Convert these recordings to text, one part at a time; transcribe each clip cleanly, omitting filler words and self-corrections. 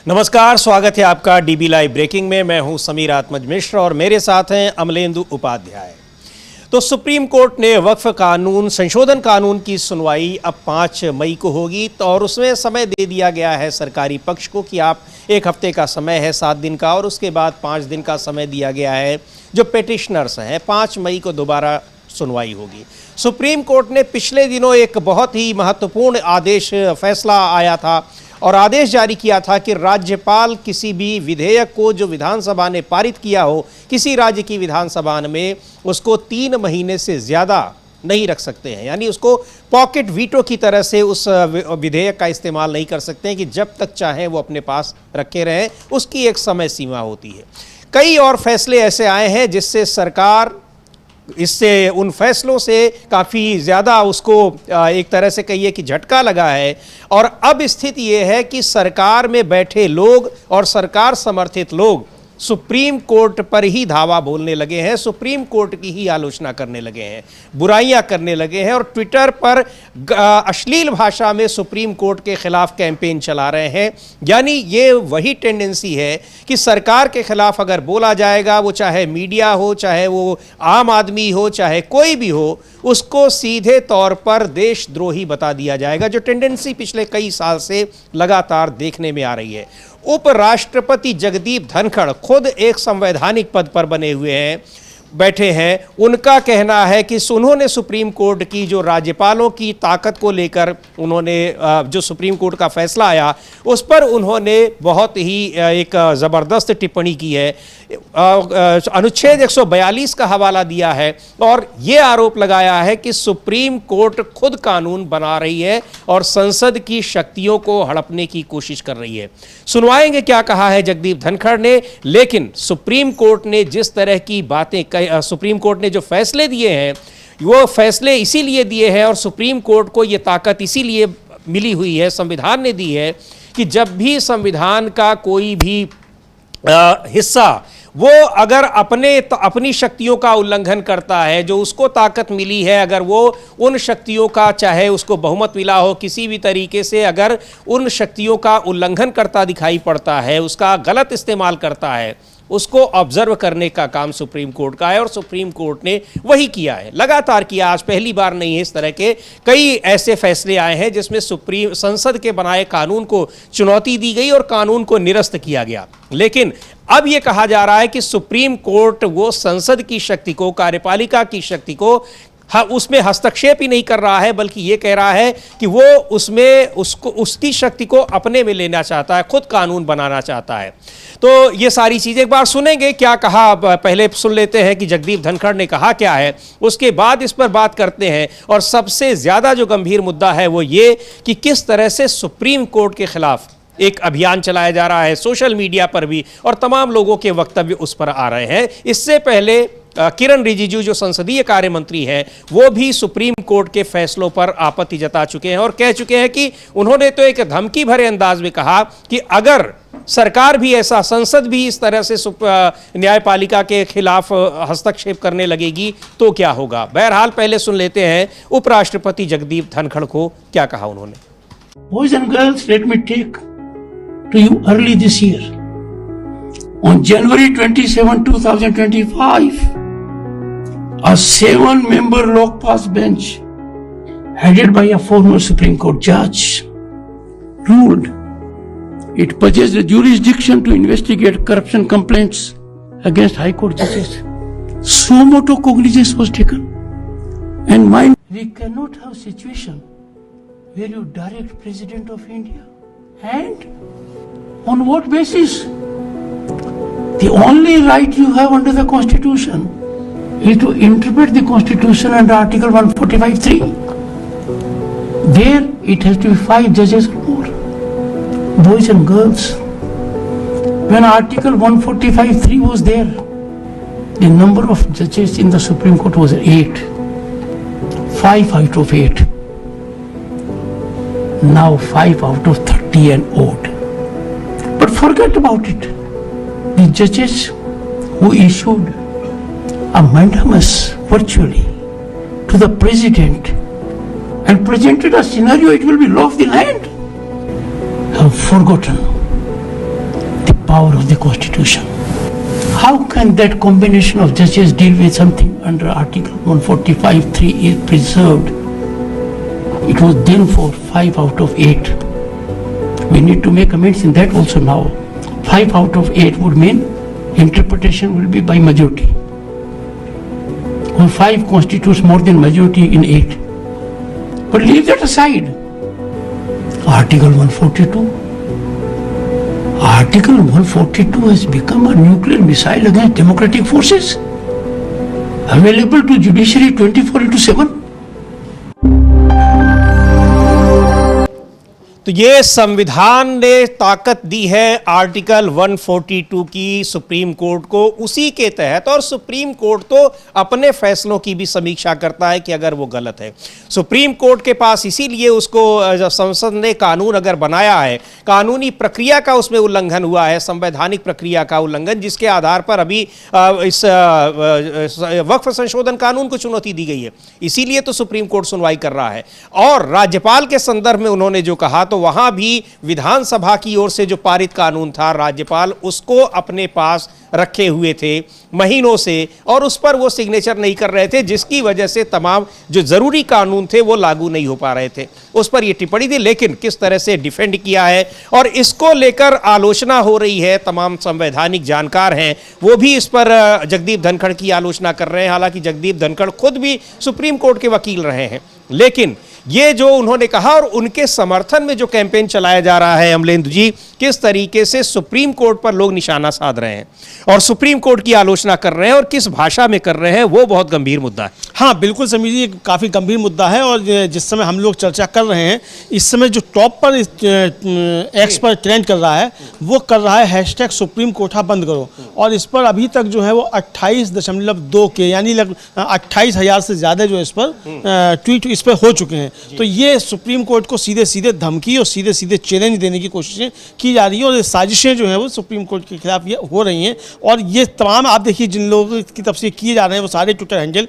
नमस्कार, स्वागत है आपका डीबी लाइव ब्रेकिंग में। मैं हूं समीर आत्मज मिश्र और मेरे साथ हैं अमलेंदु उपाध्याय। तो सुप्रीम कोर्ट ने वक्फ कानून संशोधन कानून की सुनवाई अब 5 मई को होगी और उसमें समय दे दिया गया है सरकारी पक्ष को कि आप 1 हफ्ते का समय है 7 दिन का, और उसके बाद 5 दिन का समय दिया गया है जो पेटिशनर्स हैं। 5 मई को दोबारा सुनवाई होगी। सुप्रीम कोर्ट ने पिछले दिनों एक बहुत ही महत्वपूर्ण फैसला आया था और आदेश जारी किया था कि राज्यपाल किसी भी विधेयक को जो विधानसभा ने पारित किया हो किसी राज्य की विधानसभा में, उसको 3 महीने से ज़्यादा नहीं रख सकते हैं। यानी उसको पॉकेट वीटो की तरह से उस विधेयक का इस्तेमाल नहीं कर सकते हैं कि जब तक चाहें वो अपने पास रखे रहें, उसकी एक समय सीमा होती है। कई और फैसले ऐसे आए हैं जिससे सरकार इससे उन फैसलों से काफ़ी ज़्यादा उसको एक तरह से कहिए कि झटका लगा है। और अब स्थिति ये है कि सरकार में बैठे लोग और सरकार समर्थित लोग सुप्रीम कोर्ट पर ही धावा बोलने लगे हैं, सुप्रीम कोर्ट की ही आलोचना करने लगे हैं, बुराइयां करने लगे हैं और ट्विटर पर अश्लील भाषा में सुप्रीम कोर्ट के खिलाफ कैंपेन चला रहे हैं। यानी ये वही टेंडेंसी है कि सरकार के खिलाफ अगर बोला जाएगा, वो चाहे मीडिया हो, चाहे वो आम आदमी हो, चाहे कोई भी हो, उसको सीधे तौर पर देशद्रोही बता दिया जाएगा, जो टेंडेंसी पिछले कई साल से लगातार देखने में आ रही है। उपराष्ट्रपति जगदीप धनखड़ खुद एक संवैधानिक पद पर बने हुए हैं, बैठे हैं। उनका कहना है कि उन्होंने सुप्रीम कोर्ट की जो राज्यपालों की ताकत को लेकर उन्होंने जो सुप्रीम कोर्ट का फैसला आया उस पर उन्होंने बहुत ही एक ज़बरदस्त टिप्पणी की है। अनुच्छेद 142 का हवाला दिया है और ये आरोप लगाया है कि सुप्रीम कोर्ट खुद कानून बना रही है और संसद की शक्तियों को हड़पने की कोशिश कर रही है। सुनवाएंगे क्या कहा है जगदीप धनखड़ ने, लेकिन सुप्रीम कोर्ट ने जिस तरह की बातें सुप्रीम कोर्ट ने जो फैसले दिए हैं वो फैसले इसीलिए दिए हैं और सुप्रीम कोर्ट को ये ताकत इसीलिए मिली हुई है, संविधान ने दी है कि जब भी संविधान का कोई भी हिस्सा वो अगर अपनी शक्तियों का उल्लंघन करता है, जो उसको ताकत मिली है, अगर वो उन शक्तियों का, चाहे उसको बहुमत मिला हो, किसी भी तरीके से अगर उन शक्तियों का उल्लंघन करता दिखाई पड़ता है, उसका गलत इस्तेमाल करता है, उसको ऑब्जर्व करने का काम सुप्रीम कोर्ट का है और सुप्रीम कोर्ट ने वही किया है, लगातार किया। आज पहली बार नहीं है, इस तरह के कई ऐसे फैसले आए हैं जिसमें सुप्रीम संसद के बनाए कानून को चुनौती दी गई और कानून को निरस्त किया गया। लेकिन अब यह कहा जा रहा है कि सुप्रीम कोर्ट वो संसद की शक्ति को, कार्यपालिका की शक्ति को उसमें हस्तक्षेप ही नहीं कर रहा है, बल्कि ये कह रहा है कि वो उसकी शक्ति को अपने में लेना चाहता है, खुद कानून बनाना चाहता है। तो ये सारी चीज़ें एक बार सुनेंगे क्या कहा, पहले सुन लेते हैं कि जगदीप धनखड़ ने कहा क्या है, उसके बाद इस पर बात करते हैं। और सबसे ज़्यादा जो गंभीर मुद्दा है वो ये कि किस तरह से सुप्रीम कोर्ट के खिलाफ एक अभियान चलाया जा रहा है सोशल मीडिया पर भी, और तमाम लोगों के वक्तव्य उस पर आ रहे हैं। इससे पहले किरण रिजिजू जो संसदीय कार्य मंत्री हैं, वो भी सुप्रीम कोर्ट के फैसलों पर आपत्ति जता चुके हैं और कह चुके हैं कि उन्होंने तो एक धमकी भरे अंदाज में कहा कि अगर सरकार भी ऐसा, संसद भी इस तरह से न्यायपालिका के खिलाफ हस्तक्षेप करने लगेगी तो क्या होगा। बहरहाल पहले सुन लेते हैं उपराष्ट्रपति जगदीप धनखड़ को क्या कहा उन्होंने। Boys and girls, let me take to you early this year. On January 27, 2025, a 7-member Lokpas bench, headed by a former Supreme Court judge, ruled it possessed the jurisdiction to investigate corruption complaints against High Court judges. So motu cognizance was taken. And mind, we cannot have situation where you direct President of India. And on what basis? The only right you have under the Constitution is to interpret the Constitution under Article 145(3). There it has to be 5 judges or more. Boys and girls, when Article 145(3) was there, the number of judges in the Supreme Court was 8. 5 out of 8. Now 5 out of 30 and odd. But forget about it. The judges who issued a mandamus virtually to the president and presented a scenario it will be law of the land have forgotten power of the Constitution. How can that combination of judges deal with something under Article 145(3) is preserved? It was then for 5 out of 8. We need to make amends in that also now. 5 out of 8 would mean interpretation will be by majority. Or 5 constitutes more than majority in 8. But leave that aside. Article 142. Article 142 has become a nuclear missile against democratic forces. Available to judiciary 24/7. तो ये संविधान ने ताकत दी है article 142 की supreme court को, उसी के तहत, और सुप्रीम कोर्ट तो अपने फैसलों की भी समीक्षा करता है कि अगर वो गलत है। सुप्रीम कोर्ट के पास इसीलिए उसको, जब संसद ने कानून अगर बनाया है, कानूनी प्रक्रिया का उसमें उल्लंघन हुआ है, संवैधानिक प्रक्रिया का उल्लंघन, जिसके आधार पर अभी इस वक्फ संशोधन कानून को चुनौती दी गई है, इसीलिए तो सुप्रीम कोर्ट सुनवाई कर रहा है। और राज्यपाल के संदर्भ में उन्होंने जो कहा, तो वहां भी विधानसभा की ओर से जो पारित कानून था, राज्यपाल उसको अपने पास रखे हुए थे महीनों से, और उस पर वो सिग्नेचर नहीं कर रहे थे, जिसकी वजह से तमाम जो जरूरी कानून थे वो लागू नहीं हो पा रहे थे। उस पर ये टिप्पणी थी, लेकिन किस तरह से डिफेंड किया है और इसको लेकर आलोचना हो रही है। तमाम संवैधानिक जानकार हैं वो भी इस पर जगदीप धनखड़ की आलोचना कर रहे हैं। हालांकि जगदीप धनखड़ खुद भी सुप्रीम कोर्ट के वकील रहे हैं, लेकिन ये जो उन्होंने कहा और उनके समर्थन में जो कैंपेन चलाया जा रहा है, अमलेंदु जी, किस तरीके से सुप्रीम कोर्ट पर लोग निशाना साध रहे हैं और सुप्रीम कोर्ट की आलोचना कर रहे हैं और किस भाषा में कर रहे हैं, वो बहुत गंभीर मुद्दा है। हाँ बिल्कुल समीर जी, काफ़ी गंभीर मुद्दा है। और जिस समय हम लोग चर्चा कर रहे हैं, इस समय जो टॉप पर एक्स पर ट्रेंड कर रहा है, वो कर रहा है हैशटैग सुप्रीम कोर्ट बंद करो। और इस पर अभी तक जो है वो 28.2 के, यानी लगभग 28,000 से ज़्यादा जो इस पर ट्वीट इस पर हो चुके हैं। तो ये सुप्रीम कोर्ट को सीधे सीधे धमकी और सीधे सीधे चैलेंज देने की कोशिशें की जा रही है, और ये साजिशें जो हैं वो सुप्रीम कोर्ट के खिलाफ ये हो रही हैं। और ये तमाम आप देखिए, जिन लोगों की तरफ से किए जा रहे हैं वो सारे ट्विटर हैंडल,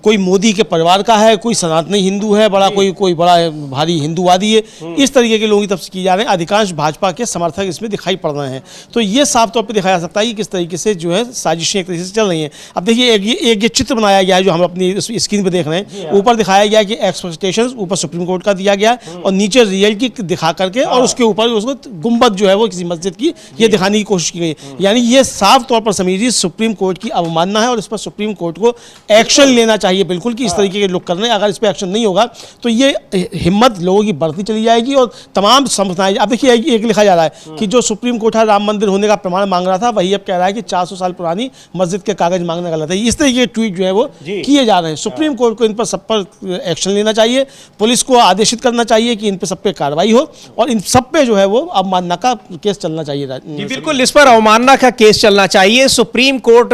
कोई मोदी के परिवार का है, कोई सनातनी हिंदू है बड़ा, कोई बड़ा भारी हिंदूवादी है, इस तरीके के लोगों की तरफ से किए जा रहे हैं। अधिकांश भाजपा के समर्थक इसमें दिखाई पड़ रहे हैं। तो ये साफ तौर पर दिखाया जा सकता है कि किस तरीके से जो है साजिशें एक तरीके से चल रही हैं। अब देखिए, एक ये चित्र बनाया गया है जो हम अपनी स्क्रीन पर देख रहे हैं। ऊपर दिखाया गया कि एक्सपेक्टेशंस ऊपर सुप्रीम कोर्ट का दिया गया और नीचे रियलिटी दिखा करके, और उसके ऊपर उसको गुंबद जो है वो किसी मस्जिद की ये दिखाने की कोशिश की गई। यानी ये साफ तौर पर समीर जी सुप्रीम कोर्ट की अवमानना है, और इस पर सुप्रीम कोर्ट को एक्शन लेना चाहिए बिल्कुल, कि इस तरीके के लोग कर रहे हैं। अगर इस पर एक्शन नहीं होगा तो ये हिम्मत लोगों की बढ़ती चली जाएगी और तमाम संस्थाएं। अब देखिए, एक लिखा जा रहा है कि जो सुप्रीम कोर्ट राम मंदिर होने का प्रमाण मांग रहा था, वही अब कह रहा है कि 400 साल पुरानी मस्जिद के कागज मांगना गलत है। इस तरीके के ट्वीट जो है वो किए जा रहे हैं। सुप्रीम कोर्ट को इन पर सब पर एक्शन लेना चाहिए, पुलिस को आदेशित करना चाहिए कि इन पर सब पे कार्रवाई हो, और इन सब पे जो है वो अवमानना का केस चलना चाहिए। जी बिल्कुल, इस पर अवमानना का केस चलना चाहिए। सुप्रीम कोर्ट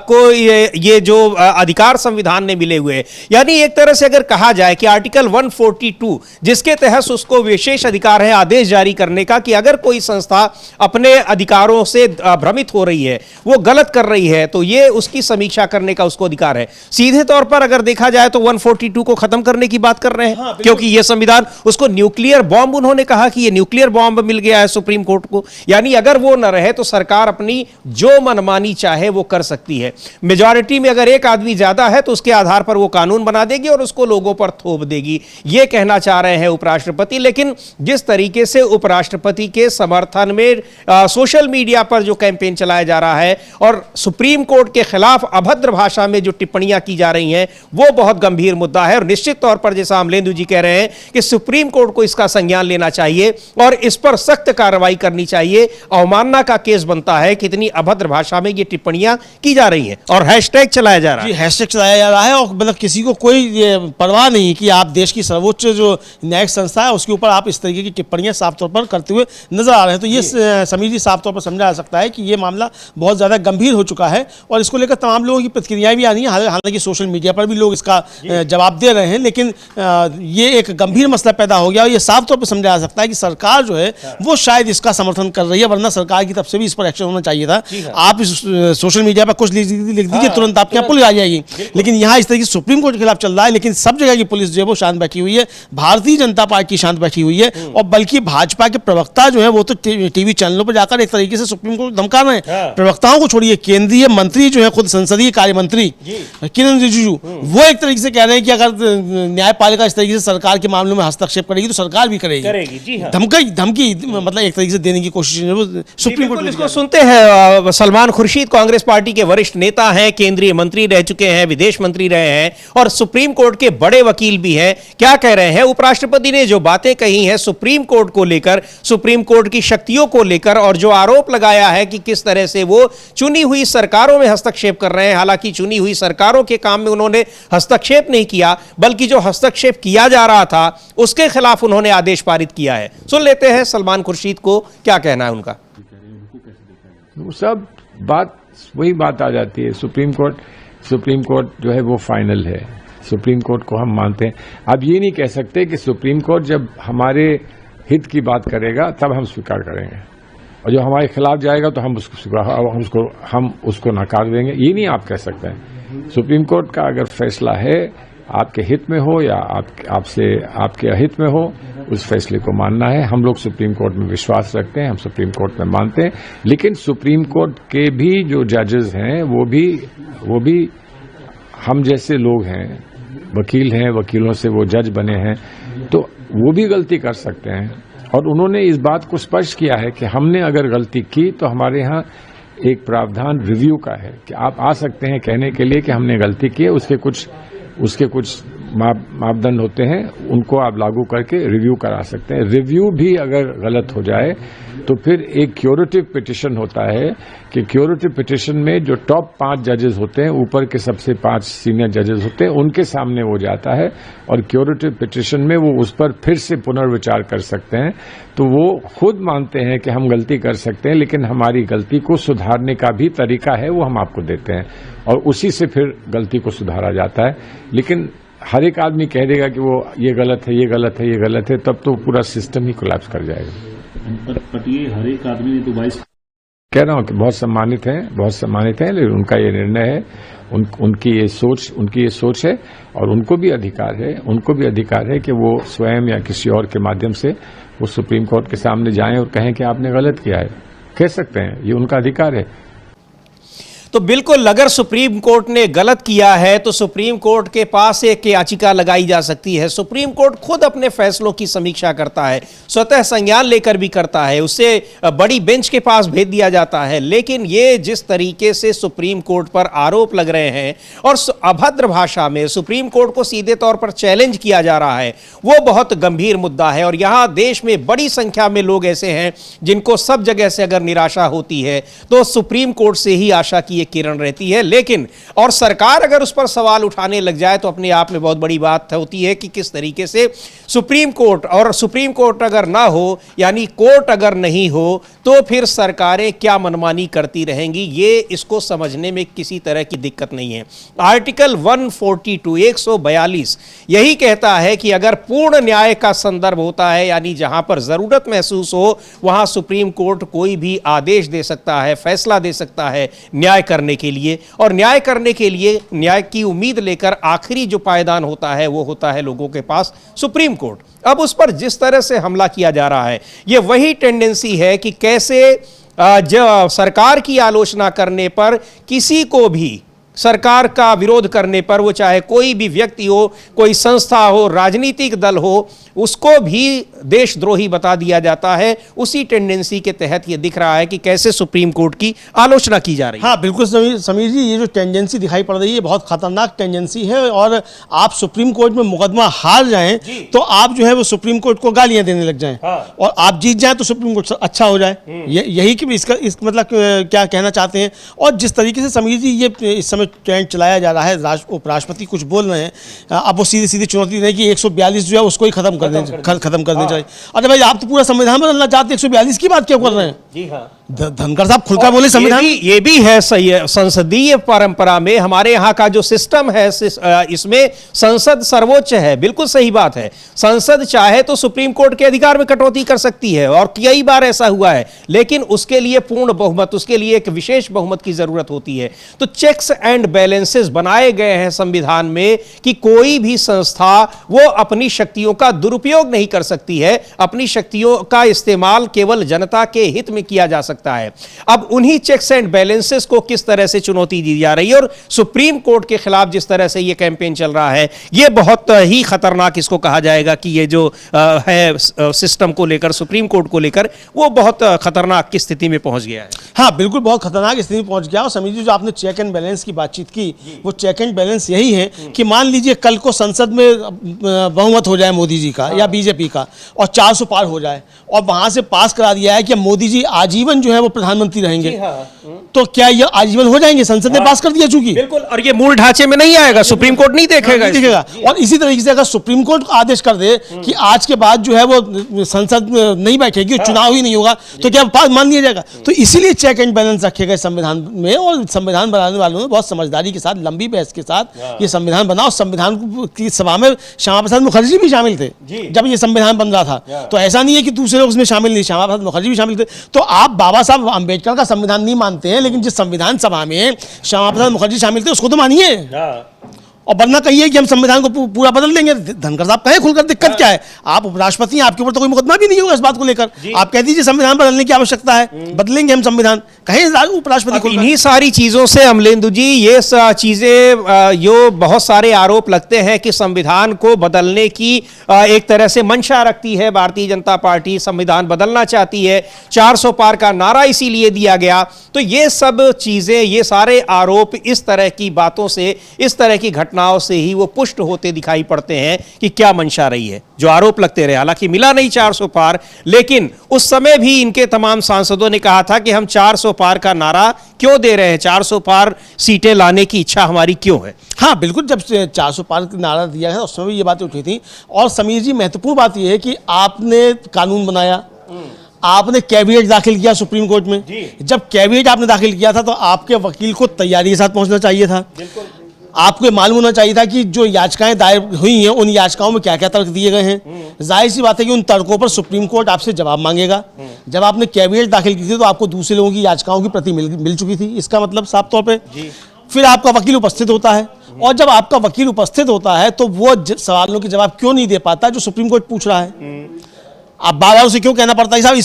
को ये जो अधिकार संविधान ने मिले हुए, यानी एक तरह से अगर कहा जाए कि आर्टिकल 142, जिसके तहत उसको विशेष अधिकार है आदेश जारी करने का, कि अगर कोई संस्था अपने अधिकारों से भ्रमित हो रही है, वो गलत कर रही है, तो ये उसकी समीक्षा करने का उसको अधिकार है। सीधे तौर पर अगर देखा जाए तो 142 को खत्म करने की बात कर रहे हैं। हाँ, क्योंकि ये संविधान, उसको न्यूक्लियर बॉम्ब, उन्होंने कहा कि ये न्यूक्लियर बॉम्ब मिल गया है सुप्रीम कोर्ट को। यानी अगर वो न रहे तो सरकार अपनी जो मनमानी चाहे वो कर सकती है। मेजॉरिटी में अगर एक आदमी ज्यादा है तो उसके आधार पर वो कानून बना देगी और उसको लोगों पर थोप देगी, ये कहना चाह रहे हैं उपराष्ट्रपति। लेकिन जिस तरीके से उपराष्ट्रपति के समर्थन में सोशल मीडिया पर जो कैंपेन चलाया जा रहा है और सुप्रीम कोर्ट के खिलाफ अभद्र भाषा में जो टिप्पणियां की जा रही हैं, वो बहुत गंभीर मुद्दा है। और निश्चित तौर पर जैसा अमलेंदु जी कह रहे हैं कि सुप्रीम कोर्ट को इसका संज्ञान लेना चाहिए और इस पर सख्त कार्रवाई करनी चाहिए। अवमानना का केस बनता है कि इतनी अभद्र भाषा में ये टिप्पणियां की जा रही हैं और हैशटैग चलाया जा रहा है। हैशटैग चलाया जा रहा है, और मतलब किसी को कोई परवाह नहीं कि आप देश की सर्वोच्च जो न्यायिक संस्था है उसके ऊपर आप इस तरीके की टिप्पणियां साफ तौर पर करते हुए नजर आ रहे हैं। तो ये समीर जी साफ तौर पर समझा जा सकता है कि ये मामला बहुत ज़्यादा गंभीर हो चुका है, और इसको लेकर तमाम लोगों की प्रतिक्रियाएं भी आ रही हैं। हालांकि सोशल मीडिया पर भी लोग इसका जवाब दे रहे हैं, लेकिन ये एक गंभीर मसला पैदा हो गया, और ये साफ तौर पर समझा जा सकता है कि सरकार जो है वो शायद इसका समर्थन कर रही है, वरना सरकार की तरफ से भी इस पर एक्शन होना चाहिए था। आप इस सोशल मीडिया पर कुछ लिख दीजिए, तुरंत आपके यहाँ पुलिस आ जाएगी, लेकिन यहाँ इस तरीके से सुप्रीम कोर्ट के खिलाफ चल रहा है, लेकिन सब जगह की पुलिस जो है वो शांत बैठी हुई है, भारतीय जनता पार्टी शांत बैठी हुई है, और बल्कि भाजपा के प्रवक्ता जो है वो तो टीवी चैनलों पर जाकर एक तरीके से सुप्रीम कोर्ट धमका रहे हैं। प्रवक्ताओं को छोड़िए, केंद्रीय मंत्री जो है, खुद संसदीय कार्य मंत्री किरण रिजिजू, वो एक तरीके से कह रहे हैं कि अगर न्यायपालिका इस तरीके से सरकार के मामलों में हस्तक्षेप करेगी तो सरकार भी करेगी। जी हाँ। धमकी मतलब एक तरीके से देने की कोशिश है वो सुप्रीम कोर्ट। इसको सुनते हैं सलमान खुर्शीद, कांग्रेस पार्टी के वरिष्ठ नेता हैं, केंद्रीय मंत्री रह चुके हैं, विदेश मंत्री रहे हैं और सुप्रीम कोर्ट के बड़े वकील भी हैं। क्या कह रहे हैं? उपराष्ट्रपति ने जो बातें कही हैं सुप्रीम कोर्ट को लेकर, सुप्रीम कोर्ट की शक्तियों को लेकर, और जो आरोप लगाया है कि किस तरह से वो चुनी हुई सरकारों में हस्तक्षेप कर रहे हैं। हालांकि चुनी हुई सरकारों के काम में उन्होंने हस्तक्षेप नहीं किया, बल्कि जो हस्तक्षेप किया जा रहा था उसके खिलाफ उन्होंने आदेश पारित किया है। सुन लेते हैं सलमान खुर्शीद को क्या कहना है उनका। वो सब बात वही बात आ जाती है। सुप्रीम कोर्ट जो है वो फाइनल है, सुप्रीम कोर्ट को हम मानते हैं। अब ये नहीं कह सकते कि सुप्रीम कोर्ट जब हमारे हित की बात करेगा तब हम स्वीकार करेंगे, और जो हमारे खिलाफ जाएगा तो हम उसको नकार देंगे, ये नहीं आप कह सकते हैं। सुप्रीम कोर्ट का अगर फैसला है आपके हित में हो या आपके अहित में हो, उस फैसले को मानना है। हम लोग सुप्रीम कोर्ट में विश्वास रखते हैं, हम सुप्रीम कोर्ट में मानते हैं, लेकिन सुप्रीम कोर्ट के भी जो जजेस हैं वो भी हम जैसे लोग हैं, वकील हैं, वकीलों से वो जज बने हैं, तो वो भी गलती कर सकते हैं। और उन्होंने इस बात को स्पष्ट किया है कि हमने अगर गलती की तो हमारे यहाँ एक प्रावधान रिव्यू का है कि आप आ सकते हैं कहने के लिए कि हमने गलती की है। उसके कुछ मापदंड होते हैं, उनको आप लागू करके रिव्यू करा सकते हैं। रिव्यू भी अगर गलत हो जाए तो फिर एक क्यूरेटिव पिटिशन होता है कि क्यूरेटिव पिटिशन में जो टॉप 5 जजेस होते हैं, ऊपर के सबसे 5 सीनियर जजेस होते हैं, उनके सामने वो जाता है और क्यूरेटिव पिटिशन में वो उस पर फिर से पुनर्विचार कर सकते हैं। तो वो खुद मानते हैं कि हम गलती कर सकते हैं, लेकिन हमारी गलती को सुधारने का भी तरीका है, वो हम आपको देते हैं और उसी से फिर गलती को सुधारा जाता है। लेकिन हर एक आदमी कह देगा कि वो ये गलत है, ये गलत है, ये गलत है, तब तो पूरा सिस्टम ही कोलैप्स कर जाएगा। बट ये हर एक आदमी ने तो 22 कह रहा हूँ कि बहुत सम्मानित हैं, लेकिन उनका ये निर्णय है, उनकी ये सोच है और उनको भी अधिकार है कि वो स्वयं या किसी और के माध्यम से वो सुप्रीम कोर्ट के सामने जाएं और कहें कि आपने गलत किया है। कह सकते हैं, ये उनका अधिकार है। तो बिल्कुल, अगर सुप्रीम कोर्ट ने गलत किया है तो सुप्रीम कोर्ट के पास एक याचिका लगाई जा सकती है। सुप्रीम कोर्ट खुद अपने फैसलों की समीक्षा करता है, स्वतः संज्ञान लेकर भी करता है, उससे बड़ी बेंच के पास भेज दिया जाता है। लेकिन ये जिस तरीके से सुप्रीम कोर्ट पर आरोप लग रहे हैं और अभद्र भाषा में सुप्रीम कोर्ट को सीधे तौर पर चैलेंज किया जा रहा है, वो बहुत गंभीर मुद्दा है। और यहाँ देश में बड़ी संख्या में लोग ऐसे हैं जिनको सब जगह से अगर निराशा होती है तो सुप्रीम कोर्ट से ही आशा की किरण रहती है। लेकिन और सरकार अगर उस पर सवाल उठाने लग जाए तो अपने आप में बहुत बड़ी बात होती है कि किस तरीके से सुप्रीम कोर्ट अगर ना हो, यानी कोर्ट अगर नहीं हो, तो फिर सरकारें क्या मनमानी करती रहेंगी। ये इसको समझने में किसी तरह की दिक्कत नहीं है। आर्टिकल 142 यही कहता है कि अगर पूर्ण न्याय का संदर्भ होता है, यानी जहां पर जरूरत महसूस हो वहां सुप्रीम कोर्ट कोई भी आदेश दे सकता है, फैसला दे सकता है न्याय करने के लिए। और न्याय करने के लिए न्याय की उम्मीद लेकर आखिरी जो पायदान होता है वो होता है लोगों के पास सुप्रीम कोर्ट। अब उस पर जिस तरह से हमला किया जा रहा है, ये वही टेंडेंसी है कि कैसे सरकार की आलोचना करने पर, किसी को भी सरकार का विरोध करने पर, वो चाहे कोई भी व्यक्ति हो, कोई संस्था हो, राजनीतिक दल हो, उसको भी देशद्रोही बता दिया जाता है। उसी टेंडेंसी के तहत ये दिख रहा है कि कैसे सुप्रीम कोर्ट की आलोचना की जा रही है। हाँ बिल्कुल समीर जी, ये जो टेंडेंसी दिखाई पड़ रही है बहुत खतरनाक टेंडेंसी है। और आप सुप्रीम कोर्ट में मुकदमा हार जाएं तो आप जो है वो सुप्रीम कोर्ट को गालियां देने लग जाएं। हाँ। और आप जीत जाएं तो सुप्रीम कोर्ट अच्छा हो जाए। यही कि इस मतलब क्या कहना चाहते हैं। और जिस तरीके से समीर जी ये इस समय ट्रेंड चलाया जा रहा है, उपराष्ट्रपति कुछ बोल रहे हैं, अब वो सीधी सीधी चुनौती दें कि 142 जो है उसको ही खत्म कर देना चाहिए। अरे भाई, आप तो पूरा संविधान बदलना चाहते हैं, 142 की बात क्यों कर रहे हैं? जी हाँ, धनखड़ साहब खुलकर बोले संविधान। ये भी है सही है। संसदीय परंपरा में हमारे यहाँ का जो सिस्टम है इसमें संसद सर्वोच्च है। बिल्कुल सही बात है। संसद चाहे तो सुप्रीम कोर्ट के अधिकार में कटौती कर सकती है और कई बार ऐसा हुआ है, लेकिन उसके लिए पूर्ण बहुमत, उसके लिए एक विशेष बहुमत की जरूरत होती है। तो चेक्स एंड बैलेंसेस बनाए गए हैं संविधान में कि कोई भी संस्था वो अपनी शक्तियों का दुरुपयोग नहीं कर सकती है, अपनी शक्तियों का इस्तेमाल केवल जनता के हित में किया जा सकता है। अब उन्हीं चेक्स एंड बैलेंसेस को किस तरह से चुनौती दी जा रही है और सुप्रीम कोर्ट के खिलाफ जिस तरह से यह कैंपेन चल रहा है, यह बहुत ही खतरनाक इसको कहा जाएगा कि ये जो है सिस्टम को लेकर, सुप्रीम कोर्ट को लेकर, वो बहुत खतरनाक की स्थिति में पहुंच गया है। हाँ बिल्कुल, बहुत खतरनाक स्थिति में पहुंच गया। और समीर जी, जो आपने चेक एंड बैलेंस की बातचीत की, वो चेक एंड बैलेंस यही है कि मान लीजिए कल को संसद में बहुमत हो जाए मोदी जी का या बीजेपी का और 400 पार हो जाए और वहां से पास करा दिया है कि मोदी जी आजीवन जो है वो प्रधानमंत्री रहेंगे, तो क्या ये आजीवन हो जाएंगे? संसद ने पास कर दिया चूंकि। बिल्कुल, और ये मूल ढांचे में नहीं आएगा, सुप्रीम कोर्ट नहीं देखेगा। और इसी तरीके से अगर सुप्रीम कोर्ट आदेश कर दे कि आज के बाद जो है वो संसद नहीं बैठेगी, चुनाव ही नहीं होगा, तो क्या मान लिया जाएगा? तो इसीलिए चेक एंड बैलेंस रखे गए संविधान में। और संविधान बनाने वालों ने बहुत समझदारी के साथ, लंबी बहस के साथ ये संविधान बना। और संविधान की सभा में श्यामा प्रसाद मुखर्जी भी शामिल थे जब ये संविधान बन रहा था। तो ऐसा नहीं है कि दूसरे लोग उसमें शामिल नहीं, श्यामा प्रसाद मुखर्जी भी शामिल थे। तो आप बाबा साहब अम्बेडकर का संविधान नहीं मानते हैं, लेकिन जिस संविधान सभा में श्यामा प्रसाद मुखर्जी शामिल थे उसको तो मानिए, और वरना कहिए कि हम संविधान को पूरा बदल देंगे। धनखड़ साहब कहें खुलकर, दिक्कत क्या है? आप उपराष्ट्रपति हैं, आपके ऊपर तो कोई मुकदमा भी नहीं होगा इस बात को लेकर। आप कह दीजिए संविधान बदलने की आवश्यकता है, बदलेंगे हम संविधान, कहें उपराष्ट्रपति को। इन्हीं सारी चीजों से अमलेंदु जी, ये चीजें जो बहुत सारे आरोप लगते हैं कि संविधान को बदलने की एक तरह से मंशा रखती है भारतीय जनता पार्टी, संविधान बदलना चाहती है, 400 पार का नारा इसीलिए दिया गया। तो ये सब चीजें, ये सारे आरोप इस तरह की बातों से, इस तरह की घटनाओं से ही वो पुष्ट होते दिखाई पड़ते हैं कि क्या मंशा रही है। जो आरोप लगते रहे, हालांकि मिला नहीं 400 पार, लेकिन उस समय भी इनके तमाम सांसदों ने कहा था कि हम 400 पार का नारा क्यों दे रहे हैं, 400 पार सीटें लाने की इच्छा हमारी क्यों है। हाँ बिल्कुल, जब 400 पार का नारा दिया है उस समय भी ये बातें उठी थी। और समीर जी, महत्वपूर्ण बात यह है कि आपने कानून बनाया, आपने कैबिनेट दाखिल किया सुप्रीम कोर्ट में। जब कैबिनेट आपने दाखिल किया था तो आपके वकील को तैयारी के साथ पहुंचना चाहिए था। आपको मालूम होना चाहिए था कि जो याचिकाएं दायर हुई हैं उन याचिकाओं में क्या क्या तर्क दिए गए हैं। जाहिर सी बात है कि उन तर्कों पर सुप्रीम कोर्ट आपसे जवाब मांगेगा। जब आपने कैबिनेट दाखिल की थी तो आपको दूसरे लोगों की याचिकाओं की प्रति मिल चुकी थी, इसका मतलब साफ तौर पे। फिर आपका वकील उपस्थित होता है, और जब आपका वकील उपस्थित होता है तो वो सवालों के जवाब क्यों नहीं दे पाता जो सुप्रीम कोर्ट पूछ रहा है। आप बार-बार उसे क्यों कहना पड़ता है साहब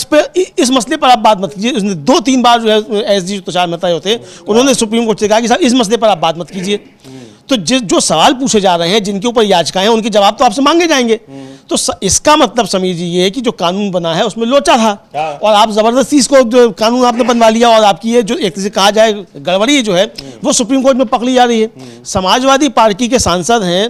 इस मसले पर आप बात मत कीजिए। उसने 2-3 बार जो है एसजी तुषार मेहता होते, उन्होंने सुप्रीम कोर्ट से कहा कि साहब इस मसले पर आप बात मत कीजिए। तो जो सवाल पूछे जा रहे हैं, जिनके ऊपर याचिकाएं हैं, उनके जवाब तो आपसे मांगे जाएंगे। तो इसका मतलब समझ लीजिए है कि जो कानून बना है उसमें लोचा था, और आप जबरदस्ती इसको जो कानून आपने बनवा लिया, और आपकी ये जो एक तरह से कहा जाए गड़बड़ी जो है वो सुप्रीम कोर्ट में पकड़ी जा रही है। समाजवादी पार्टी के सांसद हैं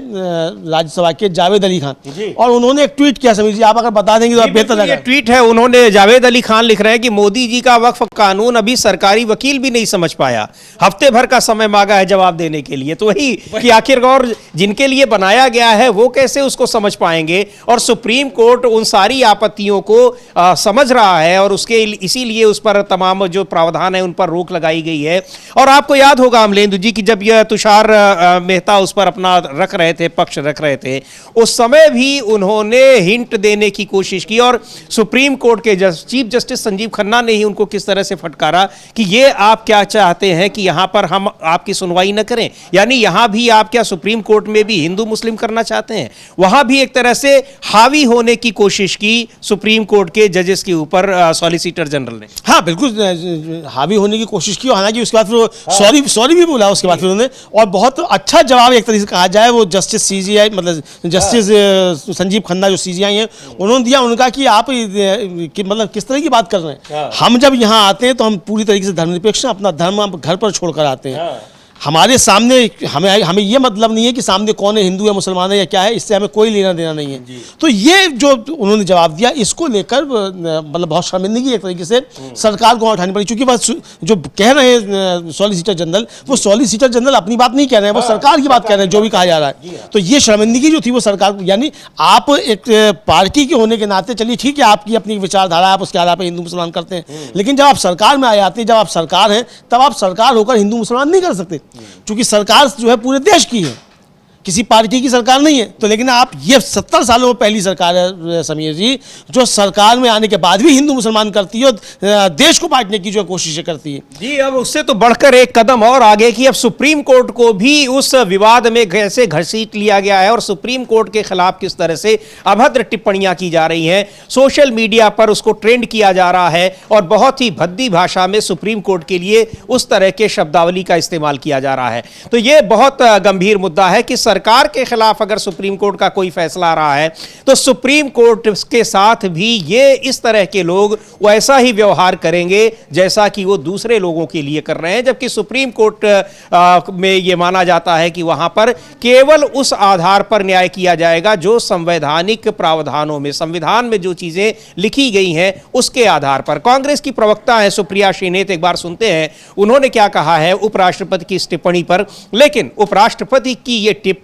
राज्यसभा के जावेद अली खान, और उन्होंने एक ट्वीट किया। समीर जी, आप अगर बता देंगे तो आप बेहतर रहेगा। ट्वीट है, उन्होंने, जावेद अली खान लिख रहे हैं कि मोदी जी का वक्फ कानून अभी सरकारी वकील भी नहीं समझ पाया, हफ्ते भर का समय मांगा है जवाब देने के लिए। तो वही कि आखिरकार जिनके लिए बनाया गया है वो कैसे उसको समझ पाएंगे। और सुप्रीम कोर्ट उन सारी आपत्तियों को समझ रहा है, और उसके इसीलिए उस पर तमाम जो प्रावधान है उन पर रोक लगाई गई है। और आपको याद होगा अमलेंदु जी कि जब यह तुषार मेहता उस पर अपना रख रहे थे, पक्ष रख रहे थे, उस समय भी उन्होंने हिंट देने की कोशिश की, और सुप्रीम कोर्ट के चीफ जस्टिस संजीव खन्ना ने ही उनको किस तरह से फटकारा कि ये आप क्या चाहते हैं कि यहां पर हम आपकी सुनवाई न करें, यानी यहां भी आप क्या सुप्रीम कोर्ट में भी हिंदू मुस्लिम करना चाहते हैं। वहां भी एक तरह से हावी होने की कोशिश की सुप्रीम कोर्ट के जजेस के ऊपर सॉलिसिटर जनरल ने। हाँ बिल्कुल, हावी होने की कोशिश की, हालांकि उसके बाद फिर सॉरी भी बोला उसके बाद फिर उन्होंने, और बहुत अच्छा जवाब एक तरीके से कहा जाए वो जस्टिस सीजीआई, मतलब जस्टिस संजीव खन्ना जो सीजीआई हैं, उन्होंने दिया। उनका कि आप मतलब किस तरह की बात कर रहे हैं। हम जब यहाँ आते हैं तो हम पूरी तरीके से धर्मनिरपेक्ष, अपना धर्म घर पर छोड़कर आते हैं। हमारे सामने हमें ये मतलब नहीं है कि सामने कौन है, हिंदू है, मुसलमान है या क्या है, इससे हमें कोई लेना देना नहीं है। तो ये जो उन्होंने जवाब दिया, इसको लेकर मतलब बहुत शर्मिंदगी एक तरीके से सरकार को उठानी पड़ी, क्योंकि बस जो कह रहे हैं सॉलिसिटर जनरल, वो सॉलिसिटर जनरल अपनी बात नहीं कह रहे हैं, वो सरकार की बात कह रहे हैं जो भी कहा जा रहा है। तो ये शर्मिंदगी जो थी वो सरकार, यानी आप एक पार्टी के होने के नाते, चलिए ठीक है आपकी अपनी विचारधारा, आप उसके आधार पर हिंदू मुसलमान करते हैं, लेकिन जब आप सरकार में आ जाते हैं, जब आप सरकार हैं, तब आप सरकार होकर हिंदू मुसलमान नहीं कर सकते, क्योंकि सरकार जो है पूरे देश की है, किसी पार्टी की सरकार नहीं है। तो लेकिन आप, ये 70 सालों में पहली सरकार है समीर जी, जो सरकार में आने के बाद भी हिंदू मुसलमान करती है और देश को बांटने की जो कोशिशें करती है। जी, अब उससे तो बढ़कर एक कदम और आगे कि अब सुप्रीम कोर्ट को भी उस विवाद में कैसे घसीट लिया गया है और सुप्रीम कोर्ट के खिलाफ किस तरह से अभद्र टिप्पणियां की जा रही हैं, सोशल मीडिया पर उसको ट्रेंड किया जा रहा है और बहुत ही भद्दी भाषा में सुप्रीम कोर्ट के लिए उस तरह के शब्दावली का इस्तेमाल किया जा रहा है। तो ये बहुत गंभीर मुद्दा है कि सरकार के खिलाफ अगर सुप्रीम कोर्ट का कोई फैसला आ रहा है तो सुप्रीम कोर्ट के साथ भी ये इस तरह के लोग वैसा ही व्यवहार करेंगे जैसा कि वो दूसरे लोगों के लिए कर रहे हैं, जबकि सुप्रीम कोर्ट में ये माना जाता है कि वहां पर केवल उस आधार पर न्याय किया जाएगा जो संवैधानिक प्रावधानों में, संविधान में जो चीजें लिखी गई हैं उसके आधार पर। कांग्रेस की प्रवक्ता है सुप्रिया श्रीनेत, एक बार सुनते हैं उन्होंने क्या कहा है उपराष्ट्रपति की इस टिप्पणी पर। लेकिन उपराष्ट्रपति की यह टिप्पणी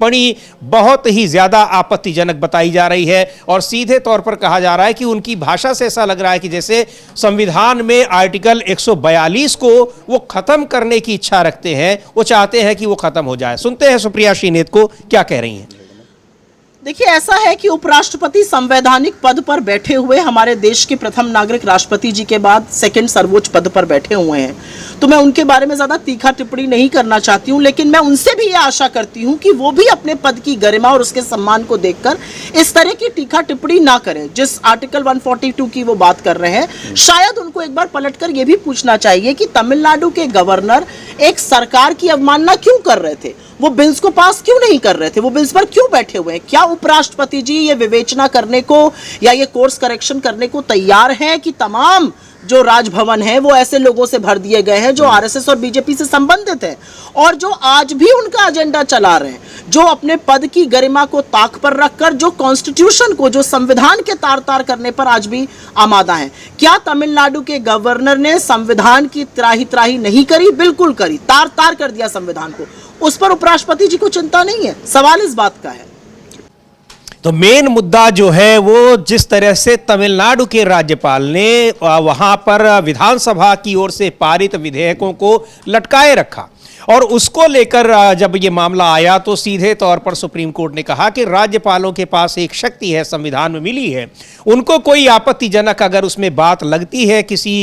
बहुत ही ज्यादा आपत्तिजनक बताई जा रही है और सीधे तौर पर कहा जा रहा है कि उनकी भाषा से ऐसा लग रहा है कि जैसे संविधान में आर्टिकल 142 को वो खत्म करने की इच्छा रखते हैं, वो चाहते हैं कि वो खत्म हो जाए। सुनते हैं सुप्रिया श्रीनेत को क्या कह रही हैं। देखिए, ऐसा है कि उपराष्ट्रपति संवैधानिक पद पर बैठे हुए हमारे देश के प्रथम नागरिक राष्ट्रपति जी के बाद सेकंड सर्वोच्च पद पर बैठे हुए हैं, तो मैं उनके बारे में ज्यादा तीखा टिप्पणी नहीं करना चाहती हूं, लेकिन मैं उनसे भी ये आशा करती हूं कि वो भी अपने पद की गरिमा और उसके सम्मान को देखकर इस तरह की तीखा टिप्पणी ना करें। जिस आर्टिकल 142 की वो बात कर रहे हैं, शायद उनको एक बार पलटकर ये भी पूछना चाहिए कि तमिलनाडु के गवर्नर एक सरकार की अवमानना क्यों कर रहे थे, वो बिल्स को पास क्यों नहीं कर रहे थे, वो बिल्स पर क्यों बैठे हुए हैं। क्या उपराष्ट्रपति जी ये विवेचना करने को या ये कोर्स करेक्शन करने को तैयार हैं कि तमाम जो राजभवन है वो ऐसे लोगों से भर दिए गए हैं जो आरएसएस और बीजेपी से संबंधित हैं और जो आज भी उनका एजेंडा चला रहे हैं, जो अपने पद की गरिमा को ताक पर रखकर जो कॉन्स्टिट्यूशन को, जो संविधान के तार तार करने पर आज भी आमादा हैं। क्या तमिलनाडु के गवर्नर ने संविधान की त्राही त्राही नहीं करी? बिल्कुल करी, तार तार कर दिया संविधान को। उस पर उपराष्ट्रपति जी को चिंता नहीं है। सवाल इस बात का है। तो मेन मुद्दा जो है वो जिस तरह से तमिलनाडु के राज्यपाल ने वहां पर विधानसभा की ओर से पारित विधेयकों को लटकाए रखा और उसको लेकर जब ये मामला आया तो सीधे तौर पर सुप्रीम कोर्ट ने कहा कि राज्यपालों के पास एक शक्ति है, संविधान में मिली है, उनको कोई आपत्तिजनक अगर उसमें बात लगती है किसी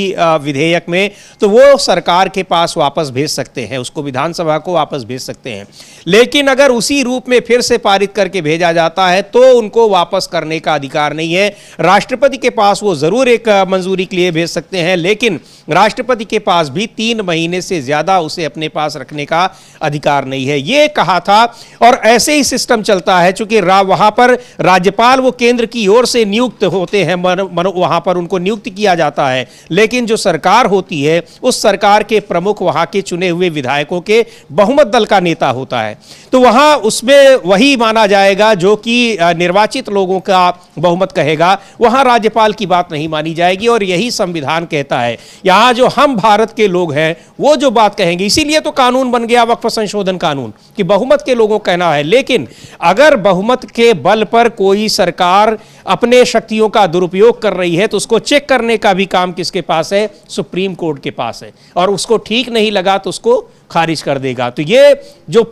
विधेयक में तो वो सरकार के पास वापस भेज सकते हैं, उसको विधानसभा को वापस भेज सकते हैं। लेकिन अगर उसी रूप में फिर से पारित करके भेजा जाता है तो उनको वापस करने का अधिकार नहीं है। राष्ट्रपति के पास वो जरूर एक मंजूरी के लिए भेज सकते हैं, लेकिन राष्ट्रपति के पास भी 3 महीने से ज्यादा उसे अपने पास रखने का अधिकार नहीं है, ये कहा था। और ऐसे ही सिस्टम चलता है, चूंकि वहां पर राज्यपाल वो केंद्र की ओर से नियुक्त होते हैं, वहां पर उनको नियुक्त किया जाता है, लेकिन जो सरकार होती है उस सरकार के प्रमुख वहां के चुने हुए विधायकों के बहुमत दल का नेता होता है। तो वहां उसमें वही माना जाएगा जो कि निर्वाचित लोगों का बहुमत कहेगा, वहां राज्यपाल की बात नहीं मानी जाएगी और यही संविधान कहता है। यहां जो हम भारत के लोग हैं वो जो बात कहेंगे, इसीलिए तो कानून बन गया वक्फ संशोधन कानून कि बहुमत के लोगों का कहना है। लेकिन अगर बहुमत के बल पर कोई सरकार अपने शक्तियों का दुरुपयोग कर रही है तो उसको चेक करने का भी काम किसके पास है? सुप्रीम कोर्ट के पास है, और उसको ठीक नहीं लगा तो उसको खारिज कर देगा। तो ये जो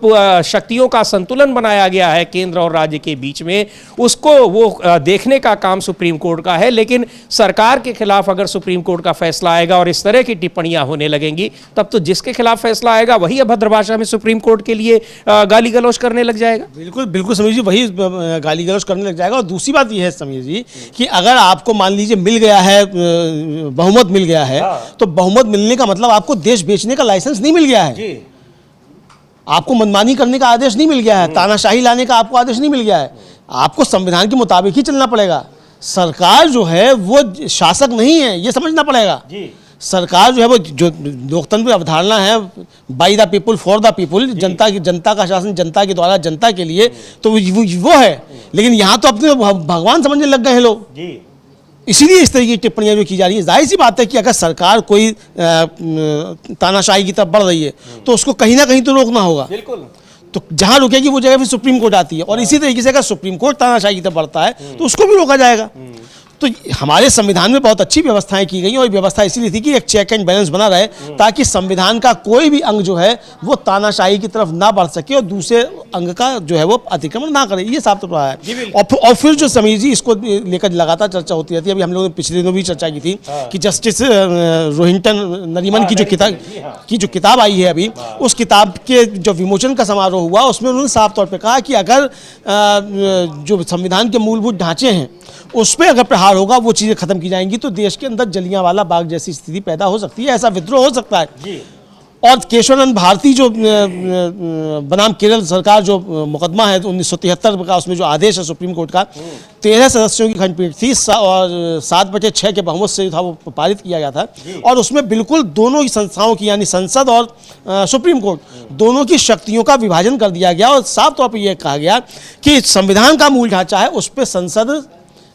शक्तियों का संतुलन बनाया गया है केंद्र और राज्य के बीच में, उसको वो देखने का काम सुप्रीम कोर्ट का है। लेकिन सरकार के खिलाफ अगर सुप्रीम कोर्ट का फैसला आएगा और इस तरह की टिप्पणियां होने लगेंगी, तब तो जिसके खिलाफ फैसला आएगा वही अभद्र भाषा में सुप्रीम कोर्ट के लिए गाली गलौज करने लग जाएगा। बिल्कुल बिल्कुल समीर जी, वही गाली गलौज करने लग जाएगा। और दूसरी बात यह है समीर जी कि अगर आपको मान लीजिए मिल गया है, बहुमत मिल गया है, तो बहुमत मिलने का मतलब आपको देश बेचने का लाइसेंस नहीं मिल गया है, आपको मनमानी करने का आदेश नहीं मिल गया है, तानाशाही लाने का आपको आदेश नहीं मिल गया है। आपको संविधान के मुताबिक ही चलना पड़ेगा। सरकार जो है वो शासक नहीं है, ये समझना पड़ेगा। सरकार जो है वो जो लोकतंत्र की अवधारणा है, by the people for the people, जनता का शासन जनता के द्वारा जनता के लिए, तो वो है। लेकिन यहाँ तो अपने भगवान समझने लग गए हैं लोग जी। इसीलिए इस तरह की टिप्पणियां जो की जा रही है। जाहिर सी बात है कि अगर सरकार कोई तानाशाही की तरफ बढ़ रही है तो उसको कहीं ना कहीं तो रोकना होगा। बिल्कुल। तो जहां रुकेगी वो जगह फिर सुप्रीम कोर्ट आती है, और इसी तरीके से अगर सुप्रीम कोर्ट तानाशाही की तरफ बढ़ता है तो उसको भी रोका जाएगा। तो हमारे संविधान में बहुत अच्छी व्यवस्थाएं की गई, और ये व्यवस्था इसीलिए थी कि एक चेक एंड बैलेंस बना रहे, ताकि संविधान का कोई भी अंग जो है वो तानाशाही की तरफ ना बढ़ सके और दूसरे अंग का जो है वो अतिक्रमण ना करे। ये साफ तौर है। और फिर जो समीर जी इसको लेकर लगातार चर्चा होती रहती है। अभी हम लोगों ने पिछले दिनों भी चर्चा की थी कि जस्टिस रोहिंटन नरीमन की जो किताब आई है अभी, उस किताब के जो विमोचन का समारोह हुआ उसमें उन्होंने साफ तौर पर कहा कि अगर जो संविधान के मूलभूत ढांचे हैं उस पर अगर प्रहार होगा, वो चीज़ें खत्म की जाएंगी, तो देश के अंदर जलियांवाला बाग जैसी स्थिति पैदा हो सकती है, ऐसा विद्रोह हो सकता है। और केशवानंद भारती जो बनाम केरल सरकार जो मुकदमा है 1973 का, उसमें जो आदेश है सुप्रीम कोर्ट का, 13 सदस्यों की खंडपीठ थी और 7/6 के बहुमत से था वो पारित किया गया था। और उसमें बिल्कुल दोनों ही संस्थाओं की, यानी संसद और सुप्रीम कोर्ट, दोनों की शक्तियों का विभाजन कर दिया गया, और साफ तौर पर यह कहा गया कि संविधान का मूल ढांचा है उस पर संसद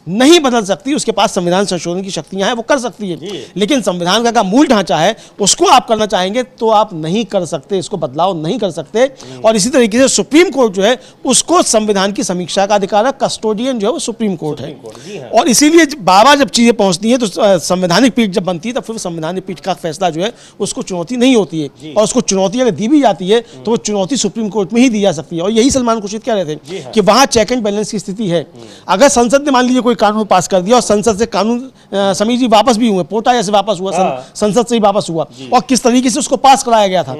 नहीं बदल सकती, उसके पास संविधान संशोधन की शक्तियां हैं, वो कर सकती है। लेकिन संविधान का मूल ढांचा है उसको आप करना चाहेंगे तो आप नहीं कर सकते, इसको बदलाव नहीं कर सकते। और इसी तरीके से सुप्रीम कोर्ट जो है उसको संविधान की समीक्षा का अधिकार है, कस्टोडियन जो है वो सुप्रीम कोर्ट है। और इसीलिए बाबा जब चीजें पहुंचती हैं तो संवैधानिक पीठ जब बनती है तब फिर संवैधानिक पीठ का फैसला जो है उसको चुनौती नहीं होती है, और उसको चुनौती अगर दी भी जाती है तो वो चुनौती सुप्रीम कोर्ट में ही दी जा सकती है। और यही सलमान खुर्शीद कह रहे थे कि वहां चेक एंड बैलेंस की स्थिति है। अगर संसद ने मान लीजिए कोई कानून पास कर दिया और संसद से कानून समीर जी वापस भी हुए, पोटा जैसे वापस हुआ, संसद से ही वापस हुआ, और किस तरीके से उसको पास कराया गया था,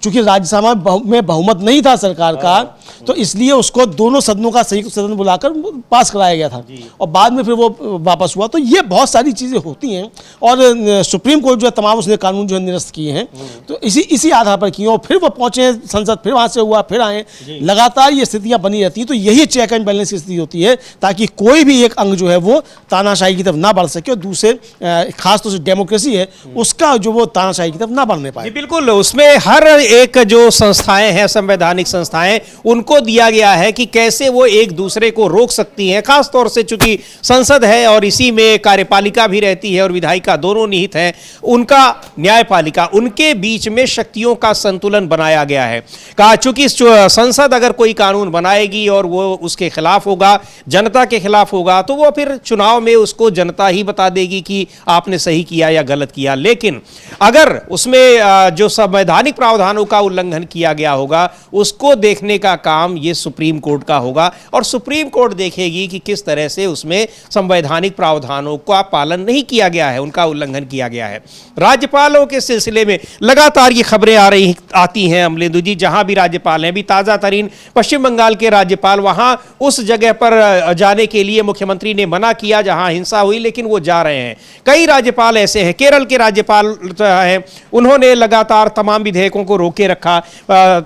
चूंकि राज्यसभा में बहुमत नहीं था सरकार का, तो इसलिए उसको दोनों सदनों का संयुक्त सदन बुलाकर पास कराया गया था, और बाद में फिर वो वापस हुआ। तो ये बहुत सारी चीजें होती हैं, और सुप्रीम कोर्ट जो है तमाम उसने कानून जो है निरस्त किए हैं, तो इसी आधार पर किए, और फिर वो पहुंचे संसद, फिर वहां से हुआ, फिर आए, लगातार ये स्थितियां बनी रहती हैं। तो यही चेक एंड बैलेंस की स्थिति होती है, ताकि कोई भी एक अंग जो है वो तानाशाही की तरफ ना बढ़ सके, और दूसरे खासतौर से डेमोक्रेसी है उसका जो वो तानाशाही की तरफ ना बढ़ने पाए। बिल्कुल, उसमें हर एक जो संस्थाएं हैं, संवैधानिक संस्थाएं, उनको दिया गया है कि कैसे वो एक दूसरे को रोक सकती हैं। खास तौर से चूंकि संसद है और इसी में कार्यपालिका भी रहती है और विधायिका दोनों निहित हैं, उनका न्यायपालिका, उनके बीच में शक्तियों का संतुलन बनाया गया है। कहा चूंकि संसद अगर कोई कानून बनाएगी और वो उसके खिलाफ होगा, जनता के खिलाफ होगा, तो वो फिर चुनाव में उसको जनता ही बता देगी कि आपने सही किया या गलत किया। लेकिन अगर उसमें जो संवैधानिक प्रावधानों का उल्लंघन किया गया होगा, उसको देखने का काम ये सुप्रीम कोर्ट का होगा, और सुप्रीम कोर्ट देखेगी कि किस तरह से उसमें संवैधानिक प्रावधानों का पालन नहीं किया गया है, उनका उल्लंघन किया गया है। राज्यपालों के सिलसिले में लगातार ये खबरें आती हैं अमलेंदु जी, जहां भी राज्यपाल हैं। भी ताजा तरीन पश्चिम बंगाल के राज्यपाल, वहां उस जगह पर जाने के लिए मुख्यमंत्री ने मना किया जहां हिंसा हुई, लेकिन वो जा रहे हैं। कई राज्यपाल ऐसे हैं, केरल के राज्यपाल हैं, उन्होंने लगातार तमाम विधेयकों को रोके रखा।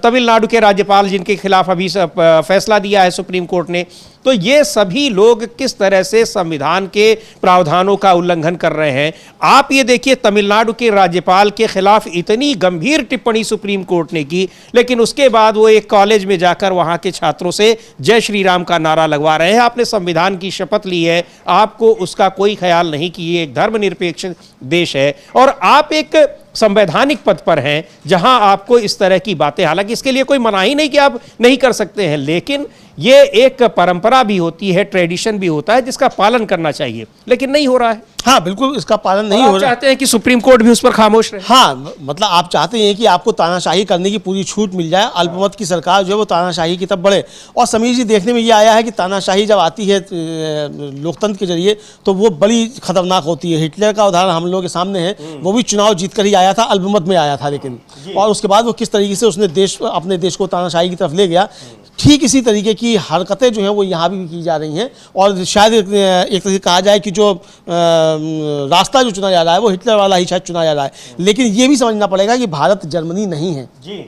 तमिलनाडु के राज्यपाल जिनके खिलाफ अभी फैसला दिया है सुप्रीम कोर्ट ने, तो ये सभी लोग किस तरह से संविधान के प्रावधानों का उल्लंघन कर रहे हैं। आप ये देखिए, तमिलनाडु के राज्यपाल के खिलाफ इतनी गंभीर टिप्पणी सुप्रीम कोर्ट ने की, लेकिन उसके बाद वो एक कॉलेज में जाकर वहां के छात्रों से जय श्री राम का नारा लगवा रहे हैं। आपने संविधान की शपथ ली है, आपको उसका कोई ख्याल नहीं कि ये एक धर्मनिरपेक्ष देश है, और आप एक संवैधानिक पद पर हैं जहां आपको इस तरह की बातें, हालांकि इसके लिए कोई मनाही नहीं कि आप नहीं कर सकते हैं, लेकिन ये एक परंपरा भी होती है, ट्रेडिशन भी होता है जिसका पालन करना चाहिए, लेकिन नहीं हो रहा है। हाँ बिल्कुल, इसका पालन नहीं हो रहा है। चाहते हैं कि सुप्रीम कोर्ट भी उस पर खामोश रहे। हाँ, मतलब आप चाहते हैं कि आपको तानाशाही करने की पूरी छूट मिल जाए, अल्पमत की सरकार जो है वो तानाशाही की तरफ बढ़े। और समीर जी, देखने में ये आया है कि तानाशाही जब आती है लोकतंत्र के जरिए तो वो बड़ी खतरनाक होती है। हिटलर का उदाहरण हम लोगों के सामने है, वो भी चुनाव जीत कर ही आया था, अल्पमत में आया था, लेकिन और उसके बाद वो किस तरीके से उसने अपने देश को तानाशाही की तरफ ले गया। ठीक इसी तरीके की हरकतें जो हैं वो यहाँ भी की जा रही हैं, और शायद एक तरह से कहा जाए कि जो रास्ता जो चुना जा रहा है वो हिटलर वाला ही शायद चुना जा रहा है। लेकिन ये भी समझना पड़ेगा कि भारत जर्मनी नहीं है जी।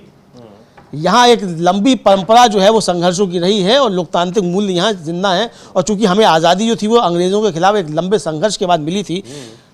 यहाँ एक लंबी परंपरा जो है वो संघर्षों की रही है, और लोकतांत्रिक मूल्य यहाँ जिंदा है। और चूंकि हमें आज़ादी जो थी वो अंग्रेज़ों के खिलाफ एक लंबे संघर्ष के बाद मिली थी,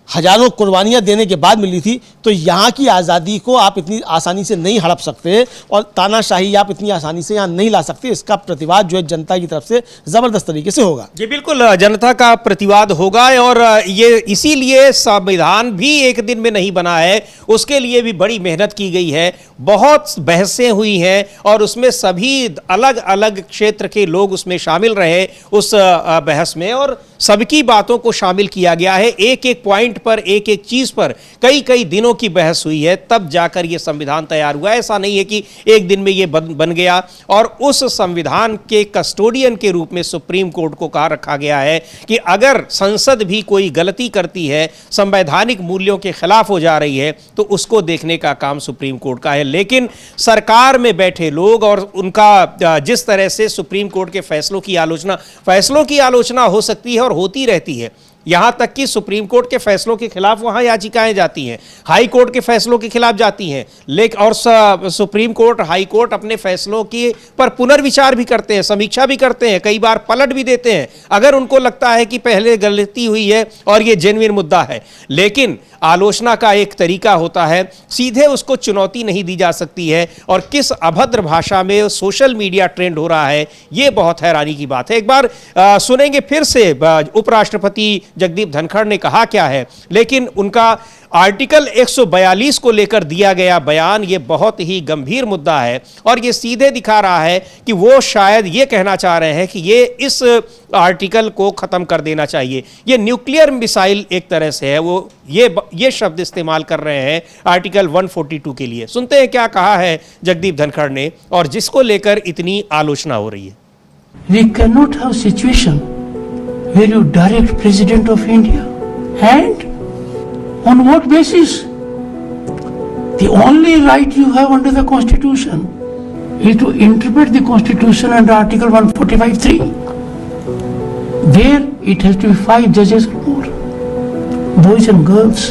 हजारों कुर्बानियां देने के बाद मिली थी, तो यहाँ की आज़ादी को आप इतनी आसानी से नहीं हड़प सकते और तानाशाही आप इतनी आसानी से यहाँ नहीं ला सकते। इसका प्रतिवाद जो है जनता की तरफ से ज़बरदस्त तरीके से होगा। जी बिल्कुल, जनता का प्रतिवाद होगा और ये इसीलिए संविधान भी एक दिन में नहीं बना है, उसके लिए भी बड़ी मेहनत की गई है, बहुत बहसें हुई हैं और उसमें सभी अलग अलग क्षेत्र के लोग उसमें शामिल रहे उस बहस में और सबकी बातों को शामिल किया गया है। एक एक पॉइंट पर, एक एक चीज पर कई कई दिनों की बहस हुई है, तब जाकर यह संविधान तैयार हुआ। ऐसा नहीं है कि एक दिन में यह बन गया। और उस संविधान के कस्टोडियन के रूप में सुप्रीम कोर्ट को कहा रखा गया है कि अगर संसद भी कोई गलती करती है, संवैधानिक मूल्यों के खिलाफ हो जा रही है, तो उसको देखने का काम सुप्रीम कोर्ट का है। लेकिन सरकार में बैठे लोग और उनका जिस तरह से सुप्रीम कोर्ट के फैसलों की आलोचना हो सकती है और होती रहती है, यहां तक कि सुप्रीम कोर्ट के फैसलों के खिलाफ वहां याचिकाएं जाती हैं, हाई कोर्ट के फैसलों के खिलाफ जाती हैं, लेकिन और सुप्रीम कोर्ट, हाई कोर्ट अपने फैसलों की पर पुनर्विचार भी करते हैं, समीक्षा भी करते हैं, कई बार पलट भी देते हैं अगर उनको लगता है कि पहले गलती हुई है और यह जेन्युइन मुद्दा है। लेकिन आलोचना का एक तरीका होता है, सीधे उसको चुनौती नहीं दी जा सकती है। और किस अभद्र भाषा में सोशल मीडिया ट्रेंड हो रहा है, यह बहुत हैरानी की बात है। एक बार सुनेंगे फिर से उपराष्ट्रपति जगदीप धनखड़ ने कहा क्या है, लेकिन उनका आर्टिकल 142 को लेकर दिया गया बयान ये बहुत ही गंभीर मुद्दा है और ये सीधे दिखा रहा है कि वो शायद ये कहना चाह रहे हैं कि ये इस आर्टिकल को खत्म कर देना चाहिए। ये न्यूक्लियर मिसाइल एक तरह से है, वो ये शब्द इस्तेमाल कर रहे हैं आर्टिकल 142 के लिए। सुनते हैं क्या कहा है जगदीप धनखड़ ने और जिसको लेकर इतनी आलोचना हो रही है। We cannot have situation where you direct President of India and on what basis? The only right you have under the Constitution is to interpret the Constitution under Article 145(3). There it has to be 5 judges or more, boys and girls.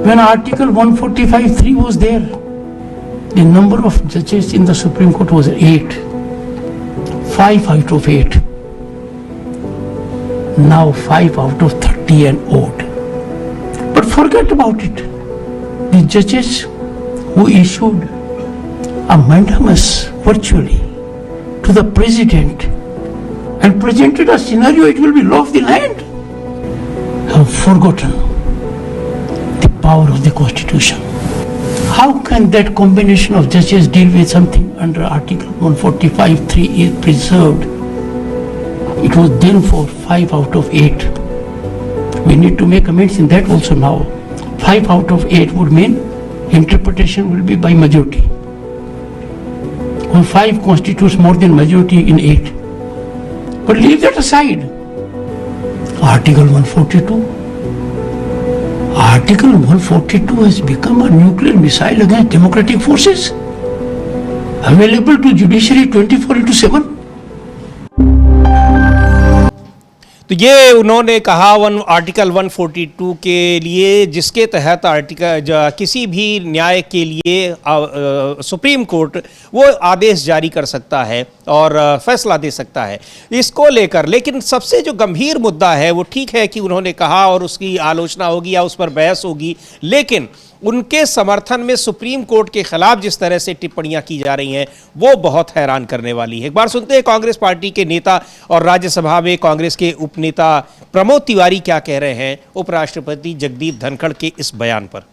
When Article 145(3) was there, the number of judges in the Supreme Court was 8. 5 out of 8. Now 5 out of 30 and odd. But forget about it. The judges who issued a mandamus virtually to the president and presented a scenario it will be law of the land have forgotten the power of the Constitution. How can that combination of judges deal with something under Article 145(3) is preserved? It was then for 5 out of 8. We need to make amends in that also now. 5 out of 8 would mean interpretation will be by majority. Well, 5 constitutes more than majority in 8. But leave that aside. Article 142. Article 142 has become a nuclear missile against democratic forces, available to judiciary 24/7. तो ये उन्होंने कहा article 142 के लिए, जिसके तहत किसी भी न्याय के लिए सुप्रीम कोर्ट वो आदेश जारी कर सकता है और फैसला दे सकता है इसको लेकर। लेकिन सबसे जो गंभीर मुद्दा है वो ठीक है कि उन्होंने कहा और उसकी आलोचना होगी या उस पर बहस होगी, लेकिन उनके समर्थन में सुप्रीम कोर्ट के खिलाफ जिस तरह से टिप्पणियां की जा रही हैं वो बहुत हैरान करने वाली है। एक बार सुनते हैं कांग्रेस पार्टी के नेता और राज्यसभा में कांग्रेस के उपनेता प्रमोद तिवारी क्या कह रहे हैं उपराष्ट्रपति जगदीप धनखड़ के इस बयान पर।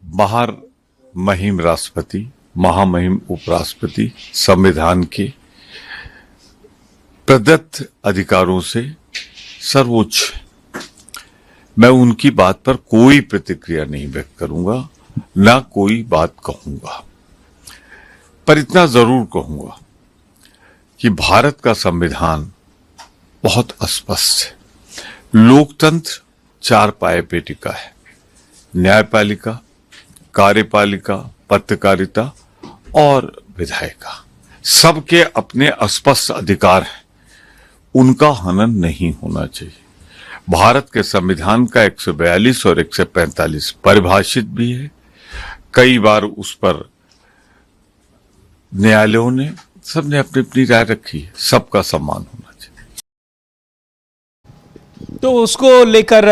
महामहिम राष्ट्रपति, महामहिम उपराष्ट्रपति संविधान के प्रदत्त अधिकारों से सर्वोच्च, मैं उनकी बात पर कोई प्रतिक्रिया नहीं व्यक्त करूंगा, ना कोई बात कहूंगा, पर इतना जरूर कहूंगा कि भारत का संविधान बहुत स्पष्ट है। लोकतंत्र 4 पाए पे टिका है, न्यायपालिका, कार्यपालिका, पत्रकारिता और विधायिका। सबके अपने स्पष्ट अधिकार हैं, उनका हनन नहीं होना चाहिए। भारत के संविधान का 142 और 145 परिभाषित भी है, कई बार उस पर न्यायालयों ने सबने अपनी अपनी राय रखी है, सबका सम्मान होना चाहिए। तो उसको लेकर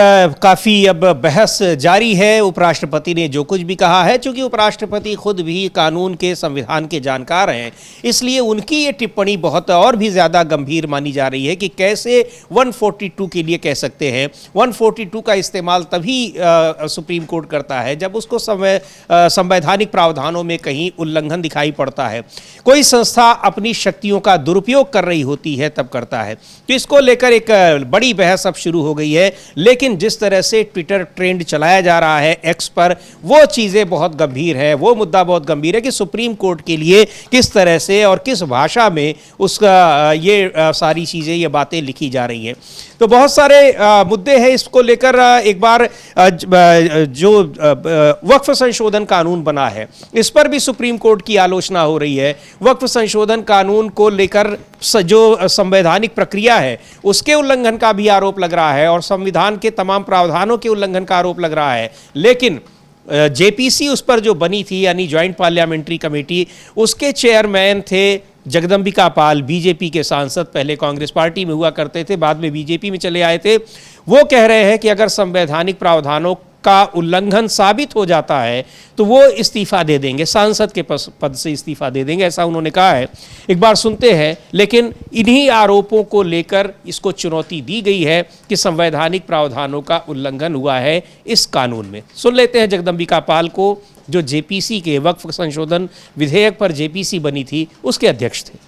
काफ़ी अब बहस जारी है। उपराष्ट्रपति ने जो कुछ भी कहा है, चूंकि उपराष्ट्रपति खुद भी कानून के, संविधान के जानकार हैं, इसलिए उनकी ये टिप्पणी बहुत और भी ज़्यादा गंभीर मानी जा रही है कि कैसे 142 के लिए कह सकते हैं। 142 का इस्तेमाल तभी सुप्रीम कोर्ट करता है जब उसको संवैधानिक प्रावधानों में कहीं उल्लंघन दिखाई पड़ता है, कोई संस्था अपनी शक्तियों का दुरुपयोग कर रही होती है तब करता है। तो इसको लेकर एक बड़ी बहस अब शुरू हो गई है। लेकिन जिस तरह से ट्विटर ट्रेंड चलाया जा रहा है एक्स पर, वो चीज़ें बहुत गंभीर है, वो मुद्दा बहुत गंभीर है कि सुप्रीम कोर्ट के लिए किस तरह से और किस भाषा में उसका ये सारी चीज़ें, ये बातें लिखी जा रही हैं। तो बहुत सारे मुद्दे हैं इसको लेकर। एक बार जो वक्फ संशोधन कानून बना है, इस पर भी सुप्रीम कोर्ट की आलोचना हो रही है। वक्फ संशोधन कानून को लेकर जो संवैधानिक प्रक्रिया है उसके उल्लंघन का भी आरोप लग रहा है और संविधान के तमाम प्रावधानों के उल्लंघन का आरोप लग रहा है। लेकिन जेपीसी उस पर जो बनी थी, यानी ज्वाइंट पार्लियामेंट्री कमेटी, उसके चेयरमैन थे जगदंबिका पाल, बीजेपी के सांसद, पहले कांग्रेस पार्टी में हुआ करते थे, बाद में बीजेपी में चले आए थे। वो कह रहे हैं कि अगर संवैधानिक प्रावधानों का उल्लंघन साबित हो जाता है तो वो इस्तीफा दे देंगे, सांसद के पद से इस्तीफा दे देंगे, ऐसा उन्होंने कहा है। एक बार सुनते हैं। लेकिन इन्हीं आरोपों को लेकर इसको चुनौती दी गई है कि संवैधानिक प्रावधानों का उल्लंघन हुआ है इस कानून में। सुन लेते हैं जगदंबिका पाल को, जो जेपीसी के वक्फ संशोधन विधेयक पर जेपीसी बनी थी, उसके अध्यक्ष थे।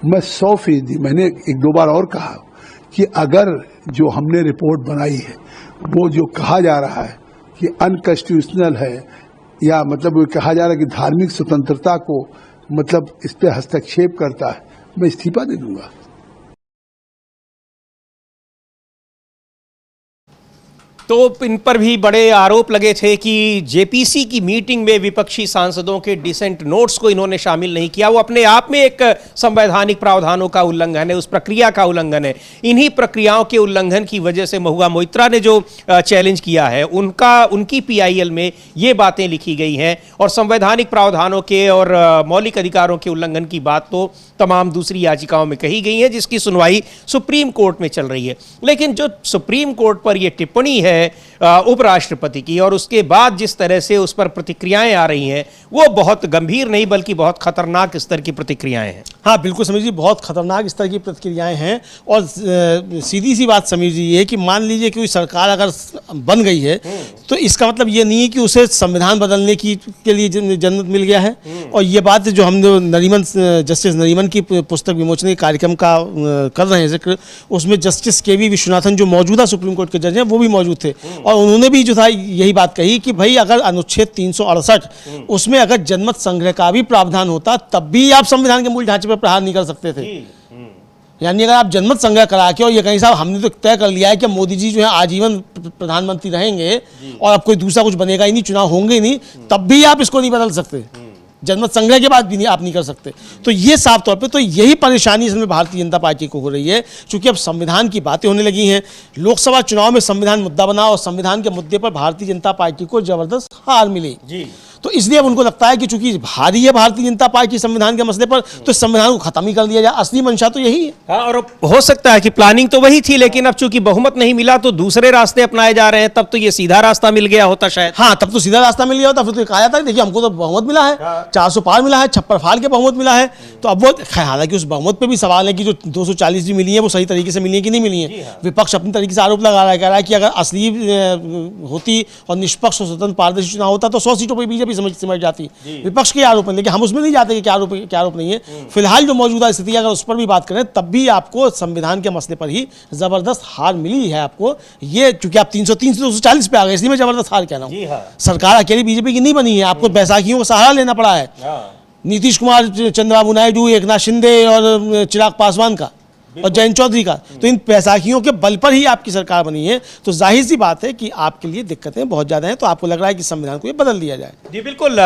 मैं 100%, मैंने एक दो बार और कहा कि अगर जो हमने रिपोर्ट बनाई है वो जो कहा जा रहा है कि अनकॉन्स्टिट्यूशनल है, या मतलब वो कहा जा रहा है कि धार्मिक स्वतंत्रता को मतलब इस पे हस्तक्षेप करता है, मैं इस्तीफा दे दूंगा। तो इन पर भी बड़े आरोप लगे थे कि जेपीसी की मीटिंग में विपक्षी सांसदों के डिसेंट नोट्स को इन्होंने शामिल नहीं किया। वो अपने आप में एक संवैधानिक प्रावधानों का उल्लंघन है, उस प्रक्रिया का उल्लंघन है। इन्हीं प्रक्रियाओं के उल्लंघन की वजह से महुआ मोइत्रा ने जो चैलेंज किया है, उनकी पीआईएल में ये बातें लिखी गई हैं। और संवैधानिक प्रावधानों के और मौलिक अधिकारों के उल्लंघन की बात तो तमाम दूसरी याचिकाओं में कही गई है, जिसकी सुनवाई सुप्रीम कोर्ट में चल रही है। लेकिन जो सुप्रीम कोर्ट पर यह टिप्पणी है उपराष्ट्रपति की, और उसके बाद जिस तरह से उस पर प्रतिक्रियाएं आ रही हैं, वो बहुत गंभीर नहीं बल्कि बहुत खतरनाक स्तर की प्रतिक्रियाएं हैं। हाँ बिल्कुल समीर जी, बहुत खतरनाक स्तर की प्रतिक्रियाएं हैं। और सीधी सी बात समीर जी ये है कि मान लीजिए कि कोई सरकार अगर बन गई है तो इसका मतलब ये नहीं है कि उसे संविधान बदलने के लिए जन्नत मिल गया है। और ये बात जो हम जस्टिस नरीमन की पुस्तक विमोचन के कार्यक्रम का कर रहे हैं जिक्र, उसमें जस्टिस के.वी. विश्वनाथन जो मौजूदा सुप्रीम कोर्ट के जज हैं वो भी मौजूद थे, और उन्होंने भी जो था यही बात कही कि भाई अगर अनुच्छेद 368 उसमें अगर जनमत संग्रह का भी प्रावधान होता तब भी आप संविधान के मूल ढांचे पर प्रहार नहीं कर सकते थे। यानी अगर आप जनमत संग्रह करा के और ये कहीं साहब हमने तो तय कर लिया है कि मोदी जी जो है आजीवन प्रधानमंत्री रहेंगे और अब कोई दूसरा कुछ बनेगा ही नहीं, चुनाव होंगे ही नहीं, तब भी आप इसको नहीं बदल सकते, जनमत संग्रह के बाद भी नहीं आप नहीं कर सकते। तो ये साफ तौर पे तो यही परेशानी इसमें भारतीय जनता पार्टी को हो रही है, क्योंकि अब संविधान की बातें होने लगी हैं। लोकसभा चुनाव में संविधान मुद्दा बना और संविधान के मुद्दे पर भारतीय जनता पार्टी को जबरदस्त हार मिली जी। तो इसलिए अब उनको लगता है कि चूंकि भारी है भारतीय जनता पार्टी संविधान के मसले पर, तो संविधान को खत्म ही कर दिया जाए। असली मंशा तो यही है। हाँ, और हो सकता है कि प्लानिंग तो वही थी, लेकिन अब चूंकि बहुमत नहीं मिला तो दूसरे रास्ते अपनाए जा रहे हैं। तब तो ये सीधा रास्ता मिल गया होता शायद। हाँ, तब तो सीधा रास्ता मिल गया होता। फिर तो कहा जाता है देखिए हमको तो बहुमत मिला है, 400 पार मिला है, 56 फाल के बहुमत मिला है। तो अब वो हालांकि उस बहुमत पे भी सवाल है कि जो 240 भी मिली है वो सही तरीके से मिली है कि नहीं मिली है। विपक्ष अपनी तरीके से आरोप लगा रहा है, कह रहा है कि अगर असली होती और निष्पक्ष और स्वतंत्र पारदर्शी चुनाव होता तो 100 सीटों पर बीजेपी सिमट जाती। विपक्ष के आरोप है, लेकिन हम उसमें नहीं जाते कि क्या आरोप नहीं है। फिलहाल जो मौजूदा स्थिति है अगर उस पर भी बात करें तब भी आपको संविधान के मसले पर ही जबरदस्त हार मिली है आपको। ये चूंकि आप 303 से 240 पे आ गए, इसलिए मैं जबरदस्त हार कह रहा हूँ। सरकार अकेली बीजेपी की नहीं बनी है, आपको बैसाखियों को सहारा लेना पड़ा है, नीतीश कुमार, चंद्रबाबू नायडू, एकनाथ शिंदे और चिराग पासवान का और जयंत चौधरी का। तो इन बैसाखियों के बल पर ही आपकी सरकार बनी है। तो जाहिर सी बात है कि आपके लिए दिक्कतें बहुत ज़्यादा हैं। तो आपको लग रहा है कि संविधान को ये बदल दिया जाए। जी बिल्कुल।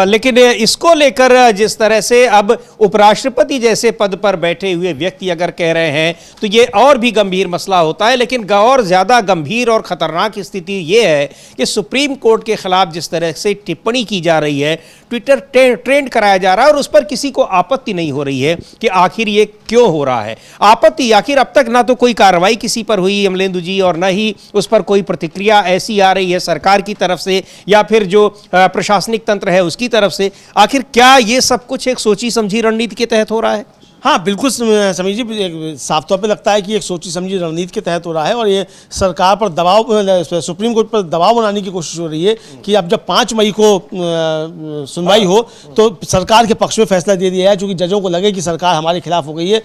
लेकिन इसको लेकर जिस तरह से अब उपराष्ट्रपति जैसे पद पर बैठे हुए व्यक्ति अगर कह रहे हैं तो ये और भी गंभीर मसला होता है। लेकिन और ज़्यादा गंभीर और ख़तरनाक स्थिति ये है कि सुप्रीम कोर्ट के खिलाफ जिस तरह से टिप्पणी की जा रही है, ट्विटर ट्रेंड कराया जा रहा है और उस पर किसी को आपत्ति नहीं हो रही है कि आखिर ये क्यों हो रहा है। आपत्ति आखिर अब तक ना तो कोई कार्रवाई किसी पर हुई अमलेंदु जी, और न ही उस पर कोई प्रतिक्रिया ऐसी आ रही है सरकार की तरफ से या फिर जो प्रशासनिक तंत्र है उसकी तरफ से। आखिर क्या ये सब कुछ एक सोची समझी रणनीति के तहत हो रहा है? हाँ बिल्कुल समीर जी, साफ तौर पे लगता है कि एक सोची समझी रणनीति के तहत हो रहा है और ये सरकार पर दबाव, सुप्रीम कोर्ट पर दबाव बनाने की कोशिश हो रही है कि अब जब 5 मई को सुनवाई हो तो सरकार के पक्ष में फैसला दे दिया है, चूंकि जजों को लगे कि सरकार हमारे खिलाफ हो गई है,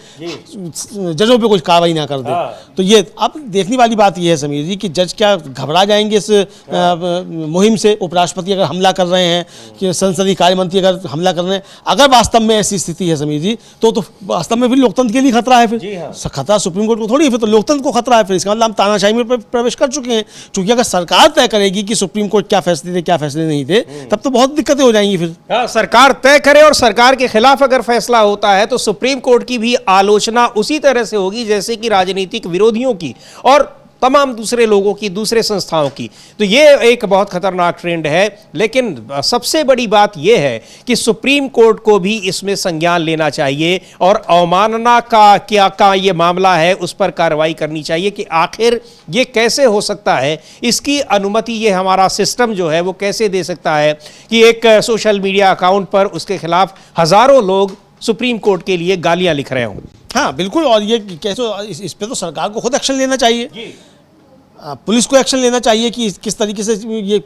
जजों पे कुछ कार्रवाई ना कर दे। तो ये अब देखने वाली बात ये है समीर जी कि जज क्या घबरा जाएंगे इस मुहिम से? उपराष्ट्रपति अगर हमला कर रहे हैं, कि संसदीय कार्य मंत्री अगर हमला कर रहे हैं, अगर वास्तव में ऐसी स्थिति है समीर जी तो वास्तव में फिर लोकतंत्र के लिए खतरा है। फिर खतरा सुप्रीम कोर्ट को थोड़ी है, फिर तो लोकतंत्र को खतरा है। फिर इसका मतलब हम तानाशाही में प्रवेश कर चुके हैं। क्योंकि अगर सरकार तय करेगी कि सुप्रीम कोर्ट क्या फैसले दे क्या फैसले नहीं दे, तब तो बहुत दिक्कतें हो जाएंगी। फिर सरकार तय करे और सरकार के खिलाफ अगर फैसला होता है तो सुप्रीम कोर्ट की भी आलोचना उसी तरह से होगी जैसे कि राजनीतिक विरोधियों की और तमाम दूसरे लोगों की, दूसरे संस्थाओं की। तो ये एक बहुत खतरनाक ट्रेंड है। लेकिन सबसे बड़ी बात यह है कि सुप्रीम कोर्ट को भी इसमें संज्ञान लेना चाहिए और अवमानना का ये मामला है उस पर कार्रवाई करनी चाहिए कि आखिर ये कैसे हो सकता है, इसकी अनुमति ये हमारा सिस्टम जो है वो कैसे दे सकता है कि एक सोशल मीडिया अकाउंट पर उसके खिलाफ हजारों लोग सुप्रीम कोर्ट के लिए गालियां लिख रहे हों। हाँ बिल्कुल, और ये कैसे इस पे तो सरकार को खुद एक्शन लेना चाहिए, पुलिस को एक्शन लेना चाहिए कि किस तरीके से ये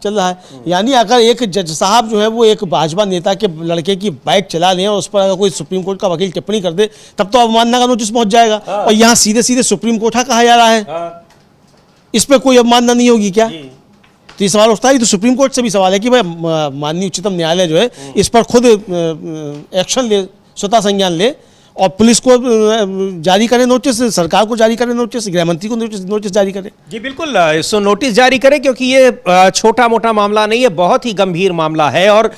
चल रहा है। यानी अगर एक जज साहब जो है वो एक भाजपा नेता के लड़के की बाइक चला लें और उस पर अगर कोई सुप्रीम कोर्ट का वकील टिप्पणी कर दे तब तो अवमानना का नोटिस पहुंच जाएगा। और यहाँ सीधे सीधे सुप्रीम कोर्ट कहा जा रहा है, इस पर कोई अवमानना नहीं होगी क्या? तो ये सवाल उठता है। तो सुप्रीम कोर्ट से भी सवाल है कि भाई माननीय उच्चतम न्यायालय जो है इस पर खुद एक्शन ले, स्वतः संज्ञान ले और पुलिस को जारी करें नोटिस, सरकार को जारी करें नोटिस, गृह मंत्री को नोटिस जारी करें। जी बिल्कुल, सो नोटिस जारी करें क्योंकि ये छोटा मोटा मामला नहीं है, बहुत ही गंभीर मामला है और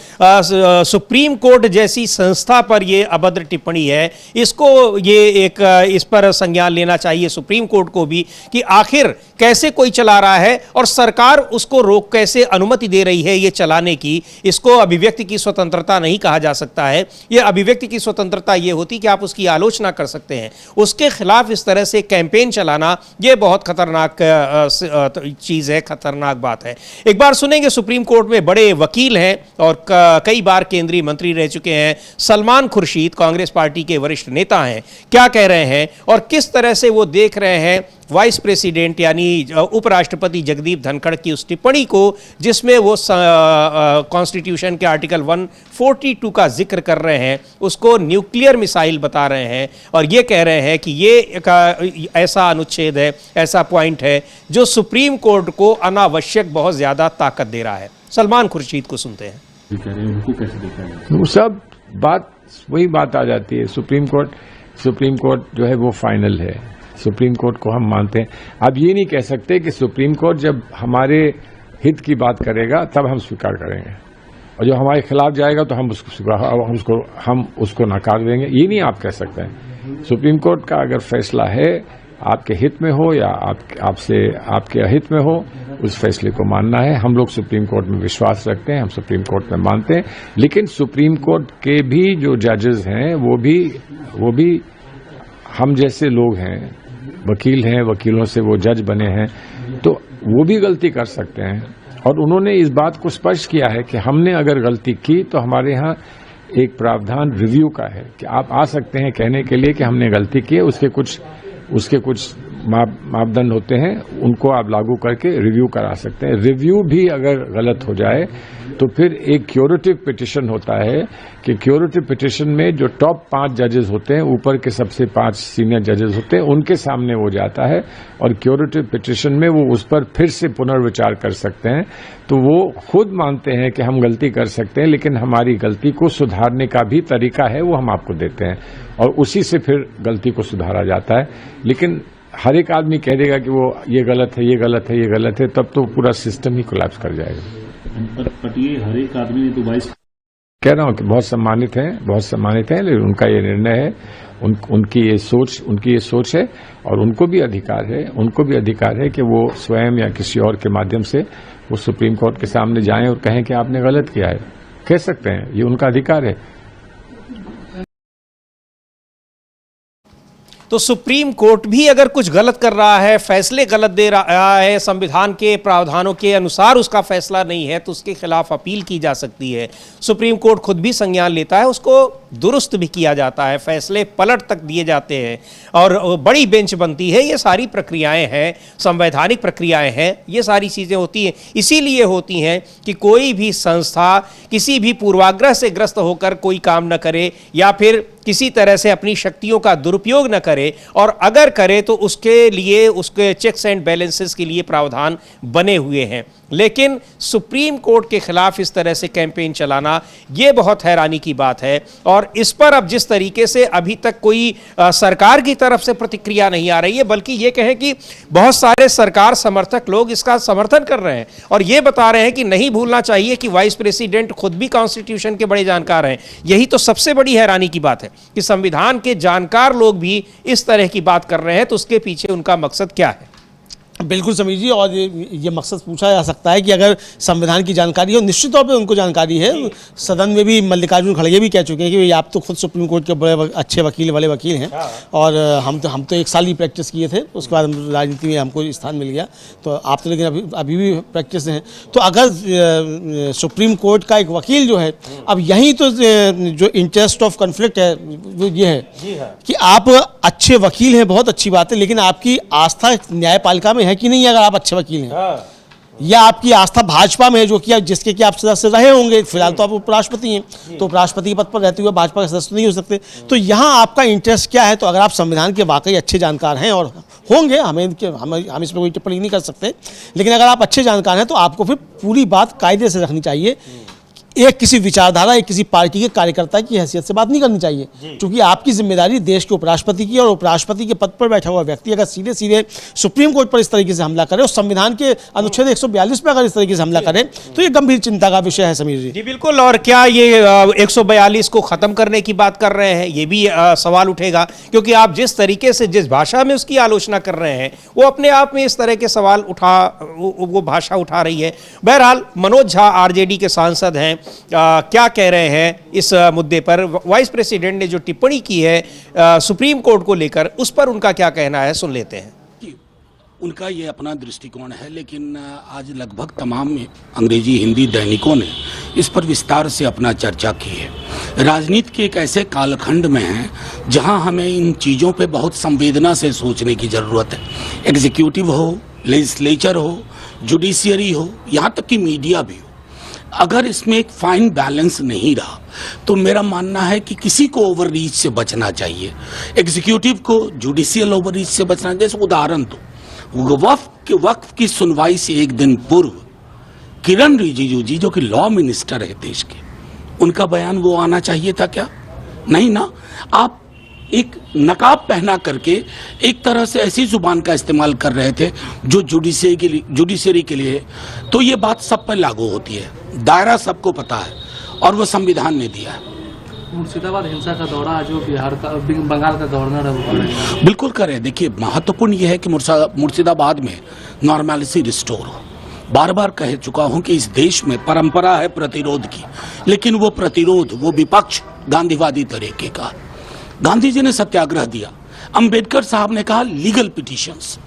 सुप्रीम कोर्ट जैसी संस्था पर ये अभद्र टिप्पणी है, इसको ये एक इस पर संज्ञान लेना चाहिए सुप्रीम कोर्ट को भी कि आखिर कैसे कोई चला रहा है और सरकार उसको रोक कैसे अनुमति दे रही है ये चलाने की। इसको अभिव्यक्ति की स्वतंत्रता नहीं कहा जा सकता है। ये अभिव्यक्ति की स्वतंत्रता ये होती कि आप उसकी आलोचना कर सकते हैं, उसके खिलाफ इस तरह से कैंपेन चलाना ये बहुत खतरनाक चीज है, खतरनाक बात है। एक बार सुनेंगे, सुप्रीम कोर्ट में बड़े वकील हैं और कई बार केंद्रीय मंत्री रह चुके हैं, सलमान खुर्शीद कांग्रेस पार्टी के वरिष्ठ नेता हैं, क्या कह रहे हैं और किस तरह से वो देख रहे हैं वाइस प्रेसिडेंट यानी उपराष्ट्रपति जगदीप धनखड़ की उस टिप्पणी को जिसमें वो कॉन्स्टिट्यूशन के आर्टिकल 142 का जिक्र कर रहे हैं, उसको न्यूक्लियर मिसाइल बता रहे हैं और ये कह रहे हैं कि ये एक ऐसा अनुच्छेद है, ऐसा पॉइंट है जो सुप्रीम कोर्ट को अनावश्यक बहुत ज्यादा ताकत दे रहा है। सलमान खुर्शीद को सुनते हैं। उनको कैसे देखा जाए? वो सब वही बात आ जाती है। सुप्रीम कोर्ट जो है वो फाइनल है, सुप्रीम कोर्ट को हम मानते हैं। अब ये नहीं कह सकते कि सुप्रीम कोर्ट जब हमारे हित की बात करेगा तब हम स्वीकार करेंगे और जो हमारे खिलाफ जाएगा तो हम उसको नकार देंगे, ये नहीं आप कह सकते हैं। सुप्रीम कोर्ट का अगर फैसला है आपके हित में हो या आपके अहित में हो, उस फैसले को मानना है। हम लोग सुप्रीम कोर्ट में विश्वास रखते हैं, हम सुप्रीम कोर्ट में मानते हैं। लेकिन सुप्रीम कोर्ट के भी जो जजेस हैं वो भी हम जैसे लोग हैं, वकील हैं, वकीलों से वो जज बने हैं, तो वो भी गलती कर सकते हैं। और उन्होंने इस बात को स्पष्ट किया है कि हमने अगर गलती की तो हमारे यहाँ एक प्रावधान रिव्यू का है कि आप आ सकते हैं कहने के लिए कि हमने गलती की है, उसके कुछ मापदंड होते हैं, उनको आप लागू करके रिव्यू करा सकते हैं। रिव्यू भी अगर गलत हो जाए तो फिर एक क्यूरेटिव पिटिशन होता है कि क्यूरेटिव पिटिशन में जो टॉप 5 जजेस होते हैं, ऊपर के सबसे 5 सीनियर जजेस होते हैं, उनके सामने वो जाता है और क्यूरेटिव पिटिशन में वो उस पर फिर से पुनर्विचार कर सकते हैं। तो वो खुद मानते हैं कि हम गलती कर सकते हैं, लेकिन हमारी गलती को सुधारने का भी तरीका है, वो हम आपको देते हैं और उसी से फिर गलती को सुधारा जाता है। लेकिन हर एक आदमी कह देगा कि वो ये गलत है, ये गलत है, ये गलत है, तब तो पूरा सिस्टम ही कोलैप्स कर जाएगा। बट ये हर एक आदमी ने तो वाइस कह रहा हूं कि बहुत सम्मानित हैं, लेकिन उनका ये निर्णय है, उनकी ये सोच है और उनको भी अधिकार है कि वो स्वयं या किसी और के माध्यम से वो सुप्रीम कोर्ट के सामने जाएं और कहें कि आपने गलत किया है। कह सकते हैं, ये उनका अधिकार है। तो सुप्रीम कोर्ट भी अगर कुछ गलत कर रहा है, फैसले गलत दे रहा है, संविधान के प्रावधानों के अनुसार उसका फैसला नहीं है, तो उसके खिलाफ अपील की जा सकती है। सुप्रीम कोर्ट खुद भी संज्ञान लेता है, उसको दुरुस्त भी किया जाता है, फैसले पलट तक दिए जाते हैं और बड़ी बेंच बनती है। ये सारी प्रक्रियाएं हैं, संवैधानिक प्रक्रियाएं हैं, ये सारी चीज़ें होती हैं। इसीलिए होती हैं कि कोई भी संस्था किसी भी पूर्वाग्रह से ग्रस्त होकर कोई काम न करे या फिर किसी तरह से अपनी शक्तियों का दुरुपयोग न करे, और अगर करे तो उसके लिए उसके चेक्स एंड बैलेंसेस के लिए प्रावधान बने हुए हैं। लेकिन सुप्रीम कोर्ट के खिलाफ इस तरह से कैंपेन चलाना ये बहुत हैरानी की बात है। और इस पर अब जिस तरीके से अभी तक कोई सरकार की तरफ से प्रतिक्रिया नहीं आ रही है, बल्कि ये कहें कि बहुत सारे सरकार समर्थक लोग इसका समर्थन कर रहे हैं और ये बता रहे हैं कि नहीं भूलना चाहिए कि वाइस प्रेसिडेंट खुद भी कॉन्स्टिट्यूशन के बड़े जानकार हैं। यही तो सबसे बड़ी हैरानी की बात है कि संविधान के जानकार लोग भी इस तरह की बात कर रहे हैं, तो उसके पीछे उनका मकसद क्या है? बिल्कुल समीर जी, और ये मकसद पूछा जा सकता है कि अगर संविधान की जानकारी हो, निश्चित तौर पे उनको जानकारी है। सदन में भी मल्लिकार्जुन खड़गे भी कह चुके हैं कि आप तो खुद सुप्रीम कोर्ट के बड़े अच्छे वकील वाले वकील हैं और हम तो 1 साल ही प्रैक्टिस किए थे, उसके बाद राजनीति में हमको स्थान मिल गया, तो आप तो लेकिन अभी भी प्रैक्टिस हैं। तो अगर सुप्रीम कोर्ट का एक वकील जो है, अब यहीं तो जो इंटरेस्ट ऑफ कन्फ्लिक्ट है वो ये है कि आप अच्छे वकील हैं, बहुत अच्छी बात है, लेकिन आपकी आस्था न्यायपालिका में है कि नहीं? अगर आप अच्छे वकील हैं या आपकी आस्था भाजपा में है, जो कि जिसके कि आप सदस्य रहे होंगे, फिलहाल तो आप उपराष्ट्रपति हैं, तो उपराष्ट्रपति पद पर रहते हुए भाजपा के सदस्य नहीं हो सकते। तो यहाँ आपका इंटरेस्ट क्या है? तो अगर आप संविधान के वाकई अच्छे जानकार हैं और होंगे, हम इस पर कोई टिप्पणी नहीं कर सकते, लेकिन अगर आप अच्छे जानकार हैं तो आपको फिर पूरी बात कायदे से रखनी चाहिए। एक किसी विचारधारा, एक किसी पार्टी के कार्यकर्ता की हैसियत से बात नहीं करनी चाहिए, क्योंकि आपकी जिम्मेदारी देश के उपराष्ट्रपति की, और उपराष्ट्रपति के पद पर बैठा हुआ व्यक्ति अगर सीधे सीधे सुप्रीम कोर्ट पर इस तरीके से हमला करे और संविधान के अनुच्छेद 142 पर अगर इस तरीके से हमला करे तो ये गंभीर चिंता का विषय है समीर जी। जी बिल्कुल। और क्या ये 142 को खत्म करने की बात कर रहे हैं? ये भी सवाल उठेगा, क्योंकि आप जिस तरीके से, जिस भाषा में उसकी आलोचना कर रहे हैं, वो अपने आप में इस तरह के सवाल वो भाषा उठा रही है। बहरहाल मनोज झा आरजेडी के सांसद हैं, क्या कह रहे हैं इस मुद्दे पर? वाइस प्रेसिडेंट ने जो टिप्पणी की है सुप्रीम कोर्ट को लेकर, उस पर उनका क्या कहना है, सुन लेते हैं। उनका ये अपना दृष्टिकोण है, लेकिन आज लगभग तमाम अंग्रेजी हिंदी दैनिकों ने इस पर विस्तार से अपना चर्चा की है। राजनीति के एक ऐसे कालखंड में है जहां हमें इन चीज़ों पे बहुत संवेदना से सोचने की ज़रूरत है। एग्जीक्यूटिव हो, लेजिस्लेचर हो, जुडिशियरी हो, यहाँ तक कि मीडिया भी हो। अगर इसमें एक फाइन बैलेंस नहीं रहा तो मेरा मानना है कि किसी को ओवर रीच से बचना चाहिए। एग्जीक्यूटिव को जुडिशियल ओवर रीच से बचना। जैसे उदाहरण तो वक्फ की सुनवाई से एक दिन पूर्व किरण रिजिजू जी, जो कि लॉ मिनिस्टर है देश के, उनका बयान वो आना चाहिए था क्या? नहीं ना। आप एक नकाब पहना करके एक तरह से ऐसी जुबान का इस्तेमाल कर रहे थे जो जुडिशरी के लिए, तो ये बात सब पर लागू होती है, दायरा सबको पता है और वो संविधान ने दिया है। मुर्शिदाबाद हिंसा का दौरा आज वो बिहार का, बंगाल का गवर्नर है, वो बिल्कुल करें। देखिए, महत्वपूर्ण ये है कि मुर्शिदाबाद में नॉर्मलिटी रिस्टोर हो। बार बार कह चुका हूं कि इस देश में परंपरा है प्रतिरोध की, लेकिन वो प्रतिरोध, वो विपक्ष गांधीवादी तरीके का। गांधी जी ने सत्याग्रह दिया, अंबेडकर साहब ने कहा लीगल पिटीशंस,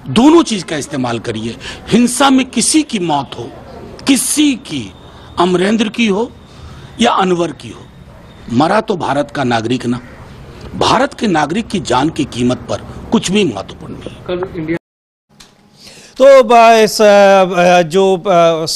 दोनों चीज का इस्तेमाल करिए। हिंसा में किसी की मौत हो, किसी की, अमरेंद्र की हो या अनवर की हो, मरा तो भारत का नागरिक ना। भारत के नागरिक की जान की कीमत पर कुछ भी महत्वपूर्ण नहीं। कल इंडिया तो इस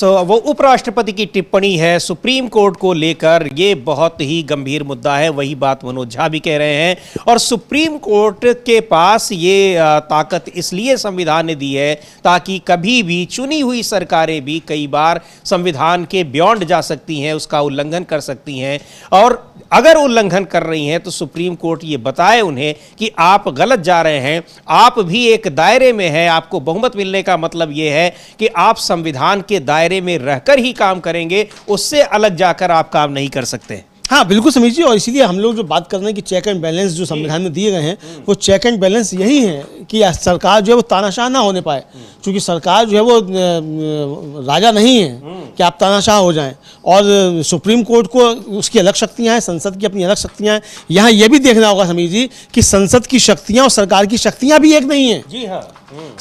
वो उपराष्ट्रपति की टिप्पणी है सुप्रीम कोर्ट को लेकर, ये बहुत ही गंभीर मुद्दा है। वही बात मनोज झा भी कह रहे हैं। और सुप्रीम कोर्ट के पास ये ताकत इसलिए संविधान ने दी है ताकि कभी भी चुनी हुई सरकारें भी कई बार संविधान के बियॉन्ड जा सकती हैं, उसका उल्लंघन कर सकती हैं, और अगर उल्लंघन कर रही हैं तो सुप्रीम कोर्ट ये बताए उन्हें कि आप गलत जा रहे हैं, आप भी एक दायरे में हैं। आपको बहुमत मिलने का मतलब यह है कि आप संविधान के दायरे में रहकर ही काम करेंगे, उससे अलग जाकर आप काम नहीं कर सकते। हाँ बिल्कुल समीर जी, और इसीलिए हम लोग जो बात कर रहे हैं कि चेक एंड बैलेंस जो संविधान में दिए गए हैं वो चेक एंड बैलेंस यही है कि सरकार जो है वो तानाशाह ना होने पाए, क्योंकि सरकार जो है वो राजा नहीं है कि आप तानाशाह हो जाएं। और सुप्रीम कोर्ट को उसकी अलग शक्तियां हैं, संसद की अपनी अलग शक्तियां हैं। यहाँ ये भी देखना होगा समीर जी कि संसद की शक्तियां और सरकार की शक्तियां भी एक नहीं है। जी हाँ,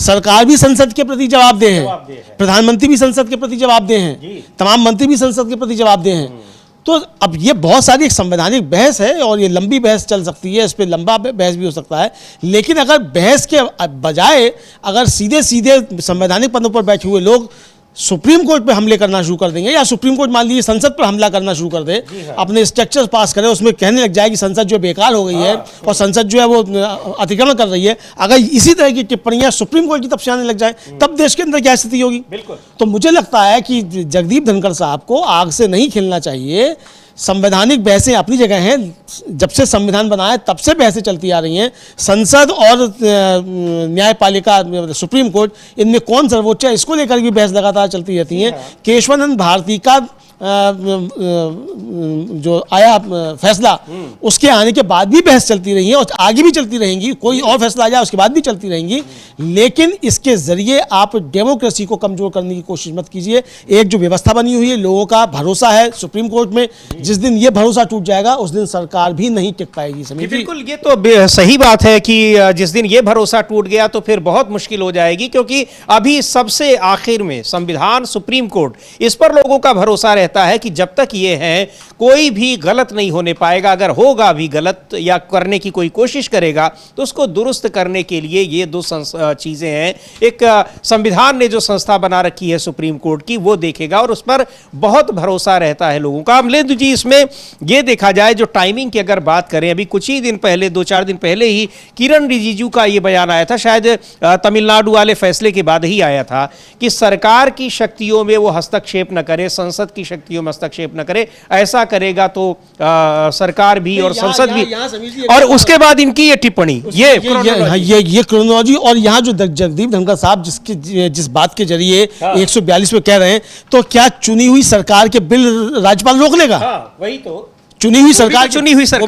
सरकार भी संसद के प्रति जवाबदेह है, प्रधानमंत्री भी संसद के प्रति जवाबदेह हैं, तमाम मंत्री भी संसद के प्रति जवाबदेह हैं। तो अब ये बहुत सारी एक संवैधानिक बहस है और ये लंबी बहस चल सकती है, इस पे लंबा बहस भी हो सकता है। लेकिन अगर बहस के बजाय अगर सीधे सीधे संवैधानिक पदों पर बैठे हुए लोग सुप्रीम कोर्ट पे हमले करना शुरू कर देंगे, या सुप्रीम कोर्ट मान लीजिए संसद पर हमला करना शुरू कर दे, अपने स्ट्रक्चर्स पास करे, उसमें कहने लग जाए कि संसद जो है बेकार हो गई है और संसद जो है वो अतिक्रमण कर रही है, अगर इसी तरह की टिप्पणियां सुप्रीम कोर्ट की तरफ से आने लग जाए तब देश के अंदर क्या स्थिति होगी। तो मुझे लगता है कि जगदीप धनखड़ साहब को आग से नहीं खेलना चाहिए। संवैधानिक बहसें अपनी जगह हैं, जब से संविधान बना है तब से बहसें चलती आ रही हैं। संसद और न्यायपालिका सुप्रीम कोर्ट, इनमें कौन सर्वोच्च है इसको लेकर भी बहस लगातार चलती रहती है। केशवानंद भारती का जो आया फैसला, उसके आने के बाद भी बहस चलती रही है और आगे भी चलती रहेंगी। कोई और फैसला आ जाए उसके बाद भी चलती रहेंगी। लेकिन इसके जरिए आप डेमोक्रेसी को कमजोर करने की कोशिश मत कीजिए। एक जो व्यवस्था बनी हुई है, लोगों का भरोसा है सुप्रीम कोर्ट में, जिस दिन ये भरोसा टूट जाएगा उस दिन सरकार भी नहीं टिक पाएगी। समीर जी, बिल्कुल, ये तो सही बात है कि जिस दिन ये भरोसा टूट गया तो फिर बहुत मुश्किल हो जाएगी, क्योंकि अभी सबसे आखिर में संविधान, सुप्रीम कोर्ट, इस पर लोगों का भरोसा रहता है कि जब तक ये है कोई भी गलत नहीं होने पाएगा। अगर होगा भी गलत या करने की कोई कोशिश करेगा तो उसको दुरुस्त करने के लिए ये दो चीजें हैं। एक संविधान ने जो संस्था बना रखी है सुप्रीम कोर्ट की, वो देखेगा और उस पर बहुत भरोसा रहता है लोगों का। अमलेंदु जी, इसमें ये देखा जाए जो टाइमिंग की अगर बात करें, अभी कुछ ही दिन पहले, 2-4 दिन पहले ही किरण रिजिजू का ये बयान आया था, शायद तमिलनाडु वाले फैसले के बाद ही आया था, कि सरकार की शक्तियों में वो हस्तक्षेप न करे, संसद की शक्तियों में हस्तक्षेप न करे। ऐसा करेगा तो सरकार भी और संसद भी। और उसके बाद इनकी ये टिप्पणी, ये क्रोनोलॉजी, और यहाँ जो जगदीप धनखड़ साहब जिस बात के जरिए 142 में कह रहे हैं, तो क्या चुनी हुई सरकार के बिल राज्यपाल रोक लेगा? वही तो चुनी हुई सरकार,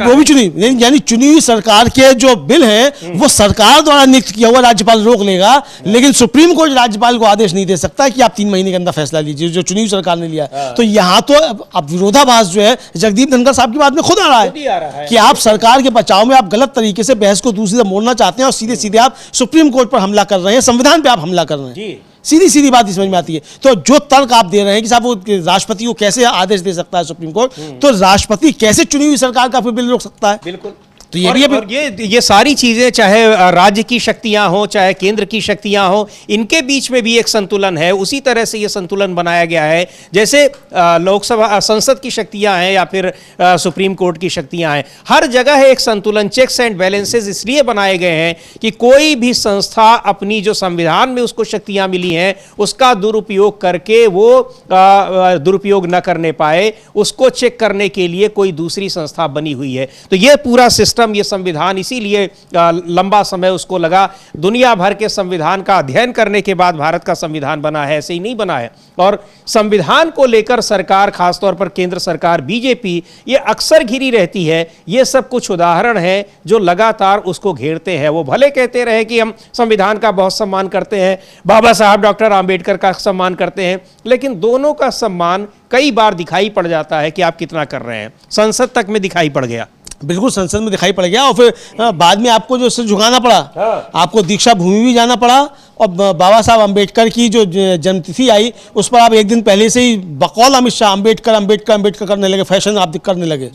वो भी चुनी, यानी चुनी हुई सरकार के जो बिल हैं वो सरकार द्वारा नियुक्त किया हुआ राज्यपाल रोक लेगा। लेकिन सुप्रीम कोर्ट राज्यपाल को आदेश नहीं दे सकता कि आप 3 महीने के अंदर फैसला लीजिए, जो चुनी हुई सरकार ने लिया। तो यहाँ तो अब विरोधाभास जो है जगदीप धनखड़ साहब की बात में खुद आ रहा है कि आप सरकार के बचाव में आप गलत तरीके से बहस को दूसरी तरफ मोड़ना चाहते हैं और सीधे सीधे आप सुप्रीम कोर्ट पर हमला कर रहे हैं, संविधान पर आप हमला कर रहे हैं। सीधी सीधी बात समझ में आती है। तो जो तर्क आप दे रहे हैं कि साहब वो राष्ट्रपति को कैसे आदेश दे सकता है सुप्रीम कोर्ट, तो राष्ट्रपति कैसे चुनी हुई सरकार का फिर बिल रोक सकता है? बिल्कुल। तो ये और ये सारी चीजें, चाहे राज्य की शक्तियां हो चाहे केंद्र की शक्तियां हो, इनके बीच में भी एक संतुलन है। उसी तरह से ये संतुलन बनाया गया है, जैसे लोकसभा, संसद की शक्तियां हैं या फिर सुप्रीम कोर्ट की शक्तियां हैं, हर जगह है एक संतुलन, चेक्स एंड बैलेंसेस इसलिए बनाए गए हैं कि कोई भी संस्था अपनी जो संविधान में उसको शक्तियां मिली हैं उसका दुरुपयोग करके वो दुरुपयोग न करने पाए, उसको चेक करने के लिए कोई दूसरी संस्था बनी हुई है। तो ये पूरा सिस्टम, ये संविधान, इसीलिए लंबा समय उसको लगा। दुनिया भर के संविधान का अध्ययन करने के बाद भारत का संविधान बना है, ऐसे ही नहीं बना है। और संविधान को लेकर सरकार, खासतौर पर केंद्र सरकार, बीजेपी, ये अक्सर घिरी रहती है। ये सब कुछ उदाहरण है जो लगातार उसको घेरते हैं। वो भले कहते रहे कि हम संविधान का बहुत सम्मान करते हैं, बाबा साहब डॉक्टर आंबेडकर का सम्मान करते हैं, लेकिन दोनों का सम्मान कई बार दिखाई पड़ जाता है कि आप कितना कर रहे हैं। संसद तक में दिखाई पड़ गया, बिल्कुल संसद में दिखाई पड़ गया, और फिर बाद में आपको जो सिर झुकाना पड़ा, आपको दीक्षा भूमि भी जाना पड़ा, और बाबा साहब अम्बेडकर की जो जन्मतिथि आई उस पर आप एक दिन पहले से ही बकौल अमित शाह अम्बेडकर अम्बेडकर अम्बेडकर करने लगे, फैशन आप करने लगे।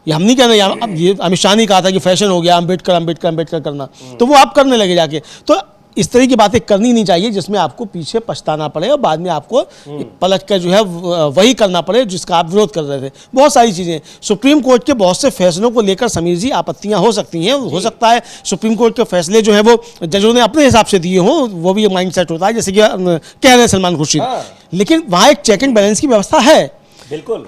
ये हम नहीं कह रहे, अब ये अमित शाह ने कहा था कि फैशन हो गया अम्बेडकर अम्बेडकर अम्बेडकर करना, तो वो आप करने लगे जाके। तो इस तरह की बातें करनी नहीं चाहिए जिसमें आपको पीछे पछताना पड़े और बाद में आपको पलट कर जो है वही करना पड़े जिसका आप विरोध कर रहे थे। बहुत सारी चीज़ें, सुप्रीम कोर्ट के बहुत से फैसलों को लेकर समीर जी आपत्तियां हो सकती हैं। हो सकता है सुप्रीम कोर्ट के फैसले जो है वो जजों ने अपने हिसाब से दिए हों, वो भी माइंड सेट होता है, जैसे कि कह रहे हैं सलमान खुर्शीद। लेकिन वहाँ एक चेक एंड बैलेंस की व्यवस्था है। बिल्कुल,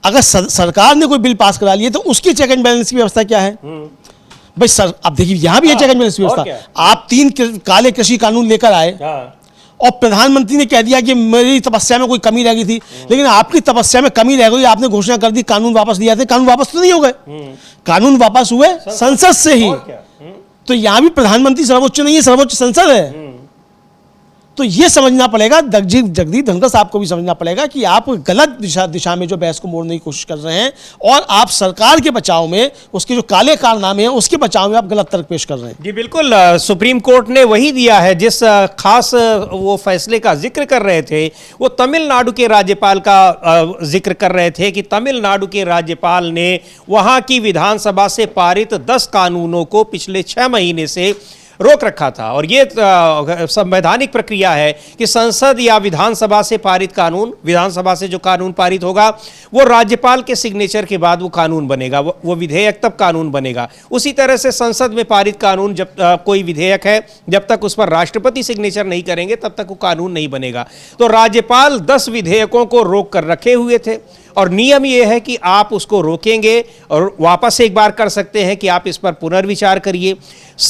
अगर सरकार ने कोई बिल पास करा लिए तो उसकी चेक एंड बैलेंस की व्यवस्था क्या है भाई? सर अब देखिए यहाँ भी है चेक एंड बैलेंस की व्यवस्था। आप 3 काले कृषि कानून लेकर आए और प्रधानमंत्री ने कह दिया कि मेरी तपस्या में कोई कमी रह गई थी, लेकिन आपकी तपस्या में कमी रह गई, आपने घोषणा कर दी कानून वापस लिया थे, कानून वापस तो नहीं हो गए, कानून वापस हुए संसद से ही। तो यहां भी प्रधानमंत्री सर्वोच्च नहीं है, सर्वोच्च संसद है। तो ये समझना पड़ेगा, जगदीप धनखड़ साहब को भी समझना पड़ेगा कि आप गलत दिशा में जो बहस को मोड़ने की कोशिश कर रहे हैं, और आप सरकार के बचाव में, उसके जो काले कारनामे हैं उसके बचाव में आप गलत तर्क पेश कर रहे हैं। जी बिल्कुल, सुप्रीम कोर्ट ने वही दिया है जिस खास वो फैसले का जिक्र कर रहे थे, वो तमिलनाडु के राज्यपाल का जिक्र कर रहे थे कि तमिलनाडु के राज्यपाल ने वहां की विधानसभा से पारित 10 कानूनों को पिछले 6 महीने से रोक रखा था। और ये संवैधानिक प्रक्रिया है कि संसद या विधानसभा से पारित कानून, विधानसभा से जो कानून पारित होगा वो राज्यपाल के सिग्नेचर के बाद वो कानून बनेगा, वो विधेयक तब कानून बनेगा। उसी तरह से संसद में पारित कानून, जब कोई विधेयक है, जब तक उस पर राष्ट्रपति सिग्नेचर नहीं करेंगे तब तक वो कानून नहीं बनेगा। तो राज्यपाल 10 विधेयकों को रोक कर रखे हुए थे, और नियम यह है कि आप उसको रोकेंगे और वापस एक बार कर सकते हैं कि आप इस पर पुनर्विचार करिए।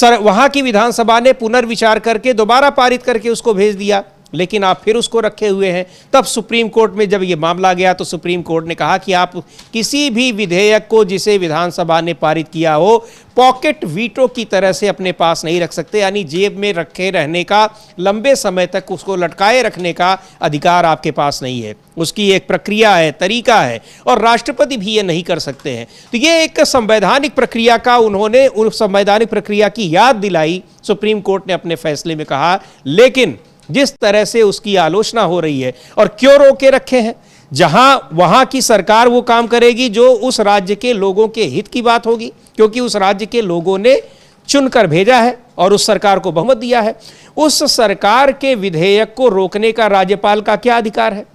वहां की विधानसभा ने पुनर्विचार करके दोबारा पारित करके उसको भेज दिया, लेकिन आप फिर उसको रखे हुए हैं। तब सुप्रीम कोर्ट में जब ये मामला गया तो सुप्रीम कोर्ट ने कहा कि आप किसी भी विधेयक को जिसे विधानसभा ने पारित किया हो पॉकेट वीटो की तरह से अपने पास नहीं रख सकते, यानी जेब में रखे रहने का, लंबे समय तक उसको लटकाए रखने का अधिकार आपके पास नहीं है। उसकी एक प्रक्रिया है, तरीका है, और राष्ट्रपति भी ये नहीं कर सकते हैं। तो ये एक संवैधानिक प्रक्रिया का उन्होंने, उस संवैधानिक प्रक्रिया की याद दिलाई सुप्रीम कोर्ट ने अपने फैसले में कहा। लेकिन जिस तरह से उसकी आलोचना हो रही है, और क्यों रोके रखे हैं, जहां वहां की सरकार वो काम करेगी जो उस राज्य के लोगों के हित की बात होगी, क्योंकि उस राज्य के लोगों ने चुनकर भेजा है और उस सरकार को बहुमत दिया है। उस सरकार के विधेयक को रोकने का राज्यपाल का क्या अधिकार है?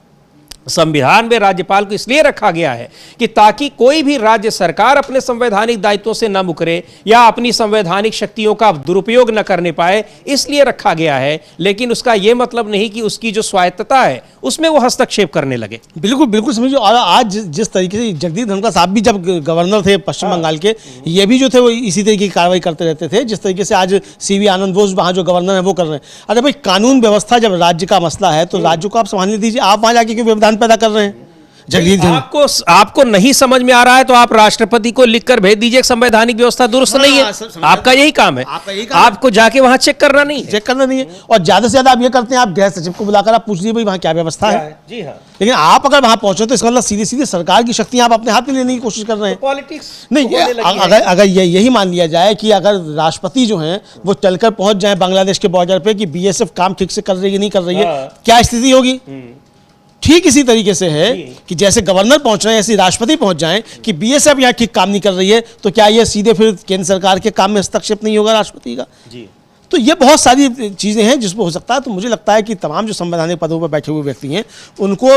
संविधान में राज्यपाल को इसलिए रखा गया है कि ताकि कोई भी राज्य सरकार अपने संवैधानिक दायित्वों से न मुकरे या अपनी संवैधानिक शक्तियों का दुरुपयोग न करने पाए, इसलिए रखा गया है। लेकिन उसका यह मतलब नहीं कि उसकी जो स्वायत्तता है उसमें वो हस्तक्षेप करने लगे। बिल्कुल बिल्कुल समझिए। और आज जिस तरीके से जगदीप धनखड़ साहब भी जब गवर्नर थे पश्चिम बंगाल के, ये भी जो थे वो इसी तरीके की कार्रवाई करते रहते थे, जिस तरीके से आज सीवी आनंद बोस वहाँ जो गवर्नर है वो कर रहे हैं। अरे भाई, कानून व्यवस्था जब राज्य का मसला है तो राज्यों को आप संभालने दीजिए, आप वहाँ जाके क्यों व्यवधान पैदा कर रहे हैं? जगदीप आपको नहीं समझ में आ रहा है तो आप राष्ट्रपति को लिखकर भेज दीजिए संवैधानिक व्यवस्था दुरुस्त नहीं है। आपका यही काम है, आपको जाके वहां चेक करना नहीं है। और ज्यादा से ज्यादा आप ये करते हैं, आप गृह सचिव को बुलाकर आप पूछ लीजिए भाई वहां क्या व्यवस्था है। जी हाँ। लेकिन आप अगर वहां पहुंचे तो इसका मतलब सीधे सीधे सरकार की शक्तियां आप अपने हाथ में लेने की कोशिश कर रहे हैं। पॉलिटिक्स नहीं, अगर यही मान लिया जाए कि अगर राष्ट्रपति जो हैं वो चलकर पहुंच जाए बांग्लादेश के बॉर्डर पे कि बीएसएफ काम ठीक से कर रही है नहीं कर रही है, क्या स्थिति होगी? ठीक इसी तरीके से है कि जैसे गवर्नर पहुंच रहे हैं ऐसे राष्ट्रपति पहुंच जाएं कि बीएसएफ यहाँ ठीक काम नहीं कर रही है, तो क्या ये सीधे फिर केंद्र सरकार के काम में हस्तक्षेप नहीं होगा राष्ट्रपति का? जी। तो ये बहुत सारी चीज़ें हैं जिसमें हो सकता है। तो मुझे लगता है कि तमाम जो संवैधानिक पदों पर बैठे हुए व्यक्ति हैं उनको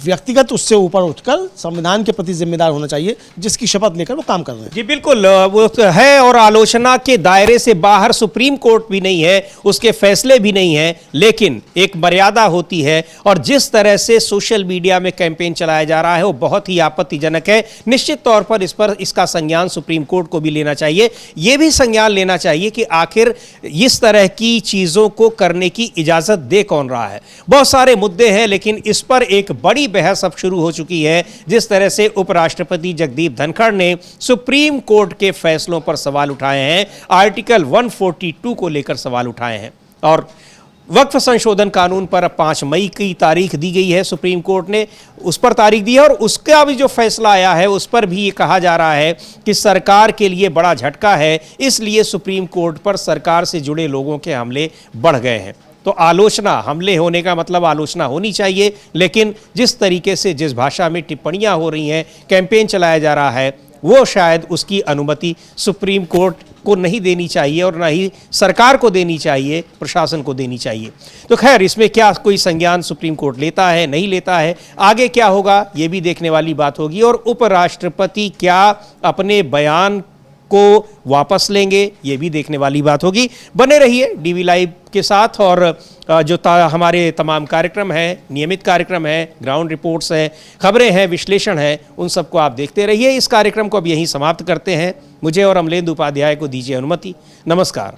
व्यक्तिगत उससे ऊपर उठकर संविधान के प्रति जिम्मेदार होना चाहिए, जिसकी शपथ लेकर वो काम कर रहे हैं। जी बिल्कुल, वो है। और आलोचना के दायरे से बाहर सुप्रीम कोर्ट भी नहीं है, उसके फैसले भी नहीं है, लेकिन एक मर्यादा होती है। और जिस तरह से सोशल मीडिया में कैंपेन चलाया जा रहा है वो बहुत ही आपत्तिजनक है। निश्चित तौर पर इसका संज्ञान सुप्रीम कोर्ट को भी लेना चाहिए। ये भी संज्ञान लेना चाहिए कि आखिर इस तरह की चीजों को करने की इजाजत दे कौन रहा है। बहुत सारे मुद्दे हैं, लेकिन इस पर एक बड़ी बहस अब शुरू हो चुकी है। जिस तरह से उपराष्ट्रपति जगदीप धनखड़ ने सुप्रीम कोर्ट के फैसलों पर सवाल उठाए हैं, आर्टिकल 142 को लेकर सवाल उठाए हैं, और वक्फ संशोधन कानून पर अब 5 मई की तारीख दी गई है, सुप्रीम कोर्ट ने उस पर तारीख दी है। और उसका भी जो फैसला आया है उस पर भी ये कहा जा रहा है कि सरकार के लिए बड़ा झटका है, इसलिए सुप्रीम कोर्ट पर सरकार से जुड़े लोगों के हमले बढ़ गए हैं। तो आलोचना, हमले होने का मतलब आलोचना होनी चाहिए, लेकिन जिस तरीके से, जिस भाषा में टिप्पणियां हो रही हैं, कैंपेन चलाया जा रहा है, वो शायद उसकी अनुमति सुप्रीम कोर्ट को नहीं देनी चाहिए और ना ही सरकार को देनी चाहिए, प्रशासन को देनी चाहिए। तो खैर, इसमें क्या कोई संज्ञान सुप्रीम कोर्ट लेता है, नहीं लेता है, आगे क्या होगा ये भी देखने वाली बात होगी। और उपराष्ट्रपति क्या अपने बयान को वापस लेंगे ये भी देखने वाली बात होगी। बने रहिए डीवी लाइव के साथ, और जो हमारे तमाम कार्यक्रम हैं, नियमित कार्यक्रम हैं, ग्राउंड रिपोर्ट्स हैं, खबरें हैं, विश्लेषण है, उन सबको आप देखते रहिए। इस कार्यक्रम को अब यहीं समाप्त करते हैं। मुझे और अमलेंदु उपाध्याय को दीजिए अनुमति। नमस्कार।